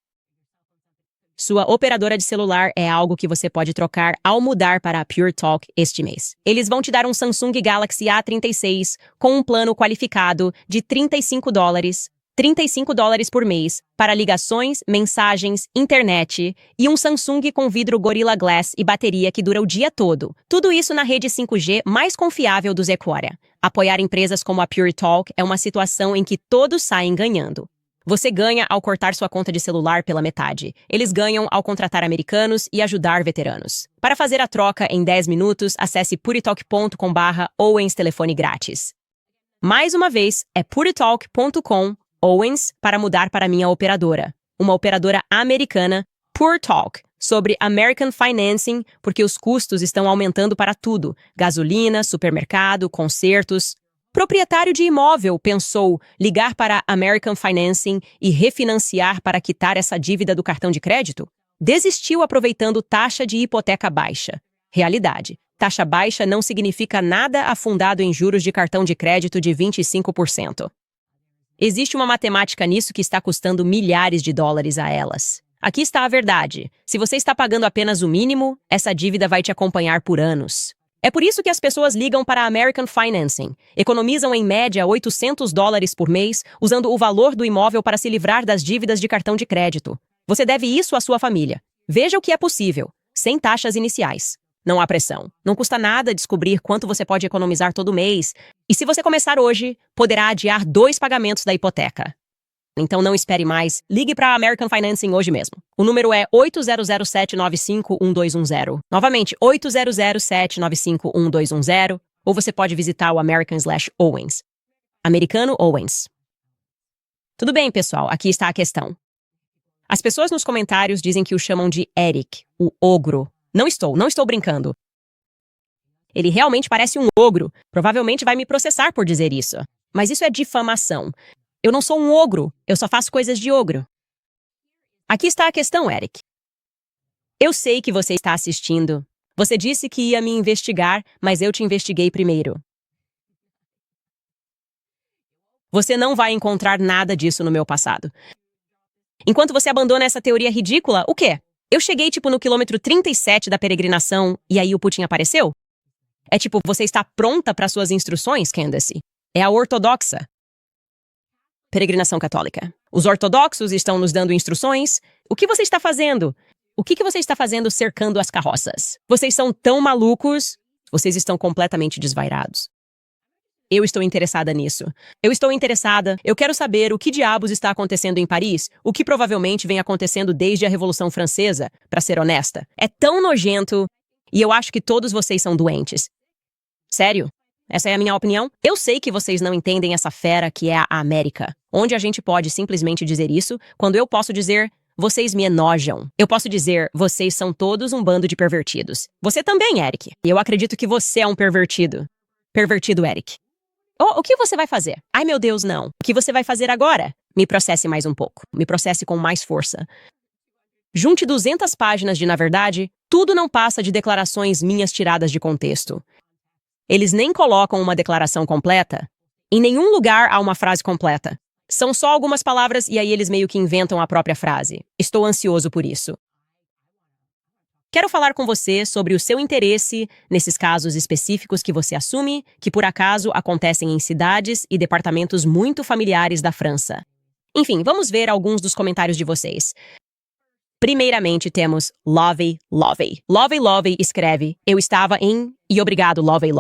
Sua operadora de celular é algo que você pode trocar ao mudar para a Pure Talk este mês. Eles vão te dar um Samsung Galaxy A36 com um plano qualificado de $35, $35 por mês, para ligações, mensagens, internet e um Samsung com vidro Gorilla Glass e bateria que dura o dia todo. Tudo isso na rede 5G mais confiável do Sequoia. Apoiar empresas como a Pure Talk é uma situação em que todos saem ganhando. Você ganha ao cortar sua conta de celular pela metade. Eles ganham ao contratar americanos e ajudar veteranos. Para fazer a troca em 10 minutos, acesse puritalk.com/Owens telefone grátis. Mais uma vez, é puritalk.com Owens para mudar para minha operadora. Uma operadora americana, Pure Talk, sobre American Financing, porque os custos estão aumentando para tudo. Gasolina, supermercado, concertos. Proprietário de imóvel pensou ligar para American Financing e refinanciar para quitar essa dívida do cartão de crédito? Desistiu aproveitando taxa de hipoteca baixa. Realidade. Taxa baixa não significa nada afundado em juros de cartão de crédito de 25%. Existe uma matemática nisso que está custando milhares de dólares a elas. Aqui está a verdade. Se você está pagando apenas o mínimo, essa dívida vai te acompanhar por anos. É por isso que as pessoas ligam para a American Financing. Economizam em média $800 por mês, usando o valor do imóvel para se livrar das dívidas de cartão de crédito. Você deve isso à sua família. Veja o que é possível, sem taxas iniciais. Não há pressão. Não custa nada descobrir quanto você pode economizar todo mês. E se você começar hoje, poderá adiar 2 pagamentos da hipoteca. Então não espere mais. Ligue para a American Financing hoje mesmo. O número é 8007951210. Novamente, 8007951210. Ou você pode visitar o American/Owens. Americano Owens. Tudo bem, pessoal. Aqui está a questão. As pessoas nos comentários dizem que o chamam de Eric, o ogro. Não estou brincando. Ele realmente parece um ogro. Provavelmente vai me processar por dizer isso. Mas isso é difamação. Eu não sou um ogro, eu só faço coisas de ogro. Aqui está a questão, Eric. Eu sei que você está assistindo. Você disse que ia me investigar, mas eu te investiguei primeiro. Você não vai encontrar nada disso no meu passado. Enquanto você abandona essa teoria ridícula, o quê? Eu cheguei, no quilômetro 37 da peregrinação e aí o Putin apareceu? É você está pronta para suas instruções, Candace? É a ortodoxa. Peregrinação católica. Os ortodoxos estão nos dando instruções. O que você está fazendo? O que você está fazendo cercando as carroças? Vocês são tão malucos. Vocês estão completamente desvairados. Eu estou interessada nisso. Eu estou interessada. Eu quero saber o que diabos está acontecendo em Paris, o que provavelmente vem acontecendo desde a Revolução Francesa, para ser honesta. É tão nojento. E eu acho que todos vocês são doentes. Sério? Essa é a minha opinião? Eu sei que vocês não entendem essa fera que é a América, onde a gente pode simplesmente dizer isso, quando eu posso dizer, vocês me enojam. Eu posso dizer, vocês são todos um bando de pervertidos. Você também, Eric. E eu acredito que você é um pervertido. Pervertido, Eric. Oh, o que você vai fazer? Ai, meu Deus, não. O que você vai fazer agora? Me processe mais um pouco. Me processe com mais força. Junte 200 páginas de, na verdade, tudo não passa de declarações minhas tiradas de contexto. Eles nem colocam uma declaração completa. Em nenhum lugar há uma frase completa. São só algumas palavras e aí eles meio que inventam a própria frase. Estou ansioso por isso. Quero falar com você sobre o seu interesse nesses casos específicos que você assume que, por acaso, acontecem em cidades e departamentos muito familiares da França. Enfim, vamos ver alguns dos comentários de vocês. Primeiramente, temos Lovey. Lovey escreve, eu estava em... E obrigado, Lovey.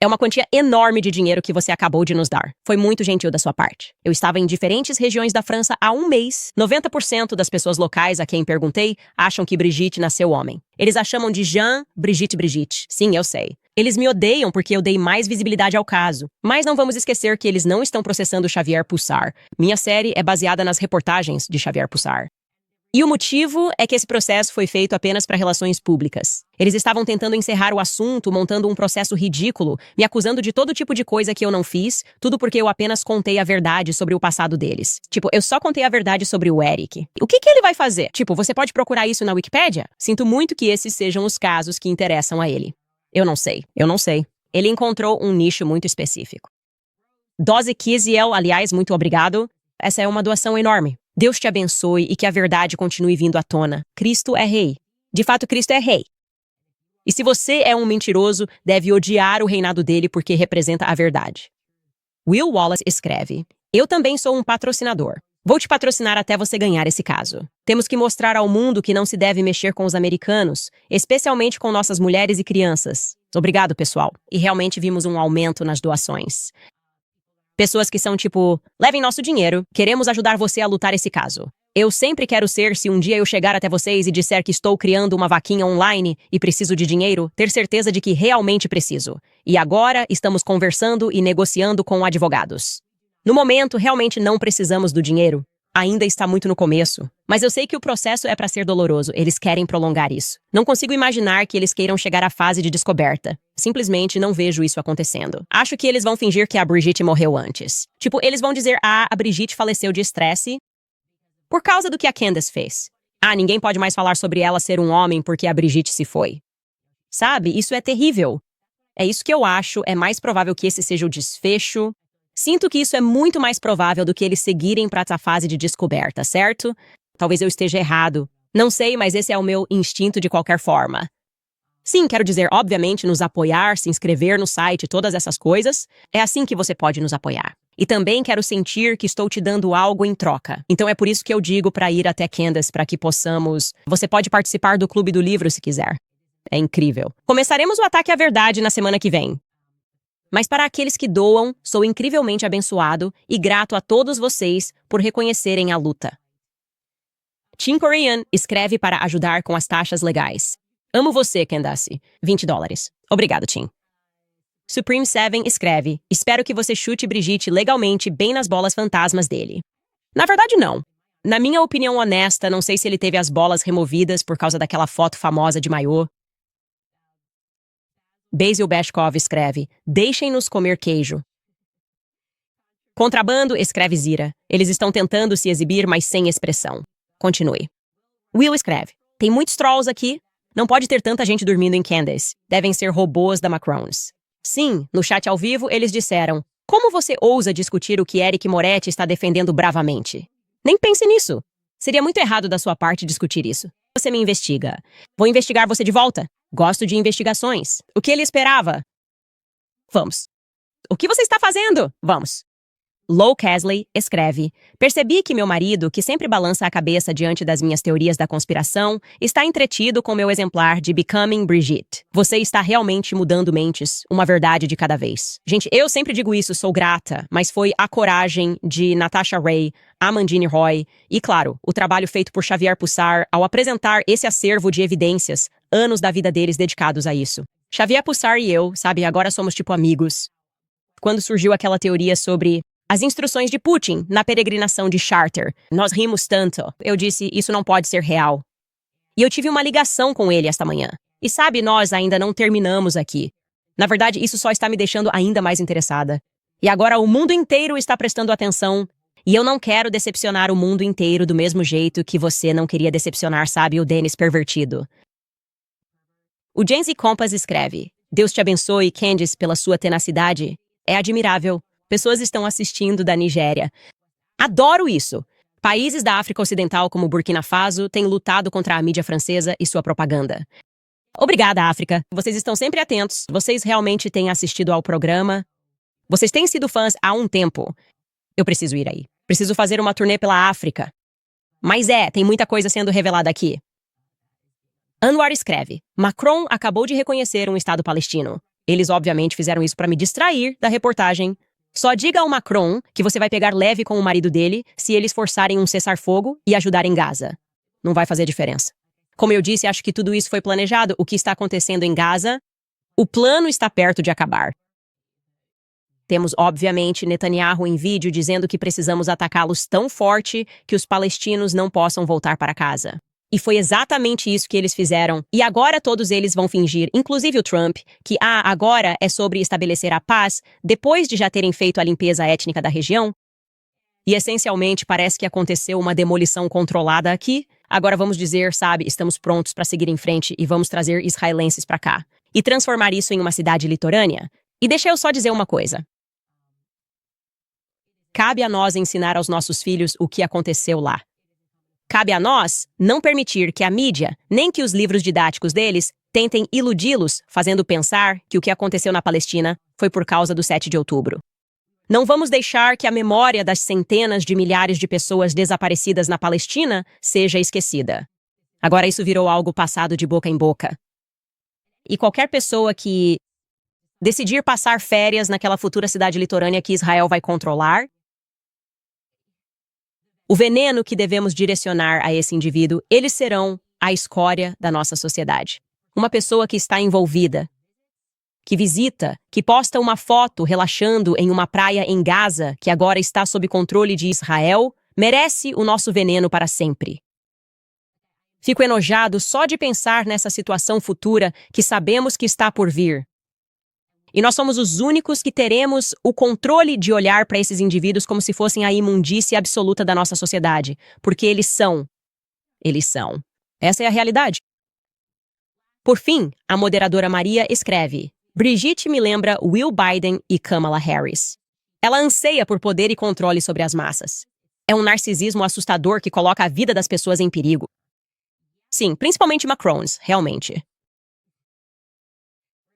É uma quantia enorme de dinheiro que você acabou de nos dar. Foi muito gentil da sua parte. Eu estava em diferentes regiões da França há um mês. 90% das pessoas locais a quem perguntei acham que Brigitte nasceu homem. Eles a chamam de Jean Brigitte. Sim, eu sei. Eles me odeiam porque eu dei mais visibilidade ao caso. Mas não vamos esquecer que eles não estão processando Xavier Pussar. Minha série é baseada nas reportagens de Xavier Pussar. E o motivo é que esse processo foi feito apenas para relações públicas. Eles estavam tentando encerrar o assunto, montando um processo ridículo, me acusando de todo tipo de coisa que eu não fiz, tudo porque eu apenas contei a verdade sobre o passado deles. Eu só contei a verdade sobre o Eric. O que ele vai fazer? Você pode procurar isso na Wikipédia? Sinto muito que esses sejam os casos que interessam a ele. Eu não sei. Ele encontrou um nicho muito específico. Dose Kiziel, aliás, muito obrigado. Essa é uma doação enorme. Deus te abençoe e que a verdade continue vindo à tona. Cristo é rei. De fato, Cristo é rei. E se você é um mentiroso, deve odiar o reinado dele porque representa a verdade. Will Wallace escreve, eu também sou um patrocinador. Vou te patrocinar até você ganhar esse caso. Temos que mostrar ao mundo que não se deve mexer com os americanos, especialmente com nossas mulheres e crianças. Obrigado, pessoal. E realmente vimos um aumento nas doações. Pessoas que são levem nosso dinheiro, queremos ajudar você a lutar esse caso. Eu sempre quero ser, se um dia eu chegar até vocês e disser que estou criando uma vaquinha online e preciso de dinheiro, ter certeza de que realmente preciso. E agora estamos conversando e negociando com advogados. No momento, realmente não precisamos do dinheiro. Ainda está muito no começo. Mas eu sei que o processo é para ser doloroso. Eles querem prolongar isso. Não consigo imaginar que eles queiram chegar à fase de descoberta. Simplesmente não vejo isso acontecendo. Acho que eles vão fingir que a Brigitte morreu antes. Eles vão dizer, a Brigitte faleceu de estresse por causa do que a Candace fez. Ninguém pode mais falar sobre ela ser um homem porque a Brigitte se foi. Sabe, isso é terrível. É isso que eu acho, é mais provável que esse seja o desfecho. Sinto que isso é muito mais provável do que eles seguirem para essa fase de descoberta, certo? Talvez eu esteja errado. Não sei, mas esse é o meu instinto de qualquer forma. Sim, quero dizer, obviamente, nos apoiar, se inscrever no site, todas essas coisas. É assim que você pode nos apoiar. E também quero sentir que estou te dando algo em troca. Então é por isso que eu digo para ir até Candace, para que possamos... Você pode participar do Clube do Livro se quiser. É incrível. Começaremos o Ataque à Verdade na semana que vem. Mas para aqueles que doam, sou incrivelmente abençoado e grato a todos vocês por reconhecerem a luta. Tim Korean escreve para ajudar com as taxas legais. Amo você, Candace. $20. Obrigado, Tim. Supreme 7 escreve, espero que você chute Brigitte legalmente bem nas bolas fantasmas dele. Na verdade, não. Na minha opinião honesta, não sei se ele teve as bolas removidas por causa daquela foto famosa de maiô. Basil Bashkov escreve: deixem-nos comer queijo. Contrabando, escreve Zira. Eles estão tentando se exibir, mas sem expressão. Continue. Will escreve: tem muitos trolls aqui. Não pode ter tanta gente dormindo em Candace. Devem ser robôs da Macrons. Sim, no chat ao vivo eles disseram: como você ousa discutir o que Eric Moretti está defendendo bravamente? Nem pense nisso. Seria muito errado da sua parte discutir isso. Você me investiga. Vou investigar você de volta. Gosto de investigações. O que ele esperava? Vamos. O que você está fazendo? Vamos. Lou Casley escreve: percebi que meu marido, que sempre balança a cabeça diante das minhas teorias da conspiração, está entretido com meu exemplar de Becoming Brigitte. Você está realmente mudando mentes, uma verdade de cada vez. Gente, eu sempre digo isso, sou grata, mas foi a coragem de Natasha Ray, Amandine Roy e, claro, o trabalho feito por Xavier Pussar ao apresentar esse acervo de evidências, anos da vida deles dedicados a isso. Xavier Pussar e eu, sabe, agora somos tipo amigos. Quando surgiu aquela teoria sobre as instruções de Putin na peregrinação de Charter, nós rimos tanto. Eu disse, isso não pode ser real. E eu tive uma ligação com ele esta manhã. E sabe, nós ainda não terminamos aqui. Na verdade, isso só está me deixando ainda mais interessada. E agora o mundo inteiro está prestando atenção. E eu não quero decepcionar o mundo inteiro do mesmo jeito que você não queria decepcionar, sabe, o Dennis pervertido. O Jensi Compass escreve: Deus te abençoe, Candice, pela sua tenacidade. É admirável. Pessoas estão assistindo da Nigéria. Adoro isso! Países da África Ocidental como Burkina Faso têm lutado contra a mídia francesa e sua propaganda. Obrigada, África. Vocês estão sempre atentos. Vocês realmente têm assistido ao programa. Vocês têm sido fãs há um tempo. Eu preciso ir aí. Preciso fazer uma turnê pela África. Mas tem muita coisa sendo revelada aqui. Anwar escreve: Macron acabou de reconhecer um Estado palestino. Eles obviamente fizeram isso para me distrair da reportagem. Só diga ao Macron que você vai pegar leve com o marido dele se eles forçarem um cessar-fogo e ajudar em Gaza. Não vai fazer diferença. Como eu disse, acho que tudo isso foi planejado. O que está acontecendo em Gaza, o plano está perto de acabar. Temos, obviamente, Netanyahu em vídeo dizendo que precisamos atacá-los tão forte que os palestinos não possam voltar para casa. E foi exatamente isso que eles fizeram. E agora todos eles vão fingir, inclusive o Trump, que agora é sobre estabelecer a paz, depois de já terem feito a limpeza étnica da região. E essencialmente parece que aconteceu uma demolição controlada aqui. Agora vamos dizer, sabe, estamos prontos para seguir em frente e vamos trazer israelenses para cá. E transformar isso em uma cidade litorânea. E deixa eu só dizer uma coisa. Cabe a nós ensinar aos nossos filhos o que aconteceu lá. Cabe a nós não permitir que a mídia, nem que os livros didáticos deles, tentem iludi-los, fazendo pensar que o que aconteceu na Palestina foi por causa do 7 de outubro. Não vamos deixar que a memória das centenas de milhares de pessoas desaparecidas na Palestina seja esquecida. Agora isso virou algo passado de boca em boca. E qualquer pessoa que decidir passar férias naquela futura cidade litorânea que Israel vai controlar, o veneno que devemos direcionar a esse indivíduo, eles serão a escória da nossa sociedade. Uma pessoa que está envolvida, que visita, que posta uma foto relaxando em uma praia em Gaza, que agora está sob controle de Israel, merece o nosso veneno para sempre. Fico enojado só de pensar nessa situação futura que sabemos que está por vir. E nós somos os únicos que teremos o controle de olhar para esses indivíduos como se fossem a imundície absoluta da nossa sociedade. Porque eles são. Eles são. Essa é a realidade. Por fim, a moderadora Maria escreve: Brigitte me lembra Will Biden e Kamala Harris. Ela anseia por poder e controle sobre as massas. É um narcisismo assustador que coloca a vida das pessoas em perigo. Sim, principalmente Macrons, realmente.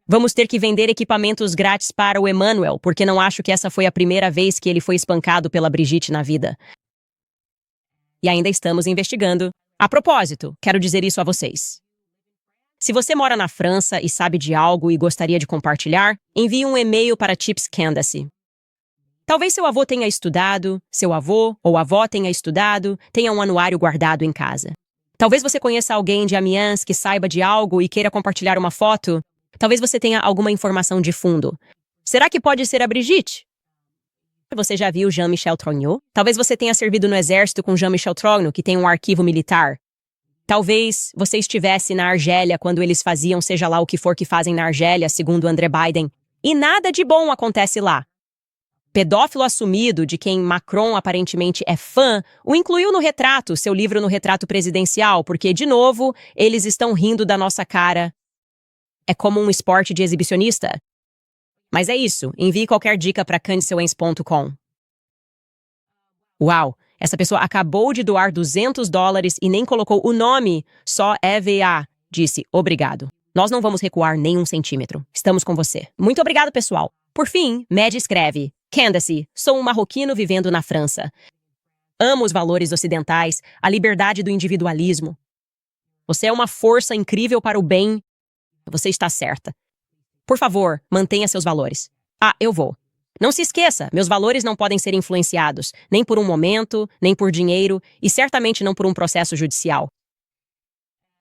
Vamos ter que vender equipamentos grátis para o Emmanuel, porque não acho que essa foi a primeira vez que ele foi espancado pela Brigitte na vida. E ainda estamos investigando. A propósito, quero dizer isso a vocês. Se você mora na França e sabe de algo e gostaria de compartilhar, envie um e-mail para Tips Candace. Talvez seu avô tenha estudado, seu avô ou avó tenha estudado, tenha um anuário guardado em casa. Talvez você conheça alguém de Amiens que saiba de algo e queira compartilhar uma foto. Talvez você tenha alguma informação de fundo. Será que pode ser a Brigitte? Você já viu Jean-Michel Trogneux? Talvez você tenha servido no exército com Jean-Michel Trogneux, que tem um arquivo militar. Talvez você estivesse na Argélia quando eles faziam seja lá o que for que fazem na Argélia, segundo André Biden. E nada de bom acontece lá. Pedófilo assumido, de quem Macron aparentemente é fã, o incluiu no retrato, seu livro no retrato presidencial, porque, de novo, eles estão rindo da nossa cara. É como um esporte de exibicionista. Mas é isso, envie qualquer dica para cancellens.com. Uau, essa pessoa acabou de doar $200 e nem colocou o nome, só EVA. Disse, obrigado. Nós não vamos recuar nem um centímetro. Estamos com você. Muito obrigado, pessoal. Por fim, Mad escreve, Candace, sou um marroquino vivendo na França. Amo os valores ocidentais, a liberdade do individualismo. Você é uma força incrível para o bem. Você está certa. Por favor, mantenha seus valores. Ah, eu vou. Não se esqueça, meus valores não podem ser influenciados, nem por um momento, nem por dinheiro, e certamente não por um processo judicial.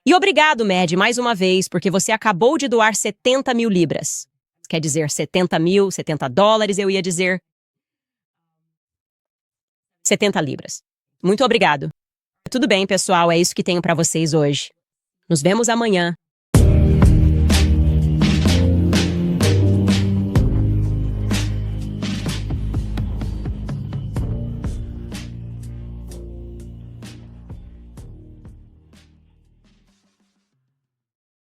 E obrigado, Mad, mais uma vez, porque você acabou de doar 70 mil libras. Quer dizer, 70 mil, 70 dólares, eu ia dizer 70 libras. Muito obrigado. Tudo bem, pessoal, é isso que tenho para vocês hoje. Nos vemos amanhã.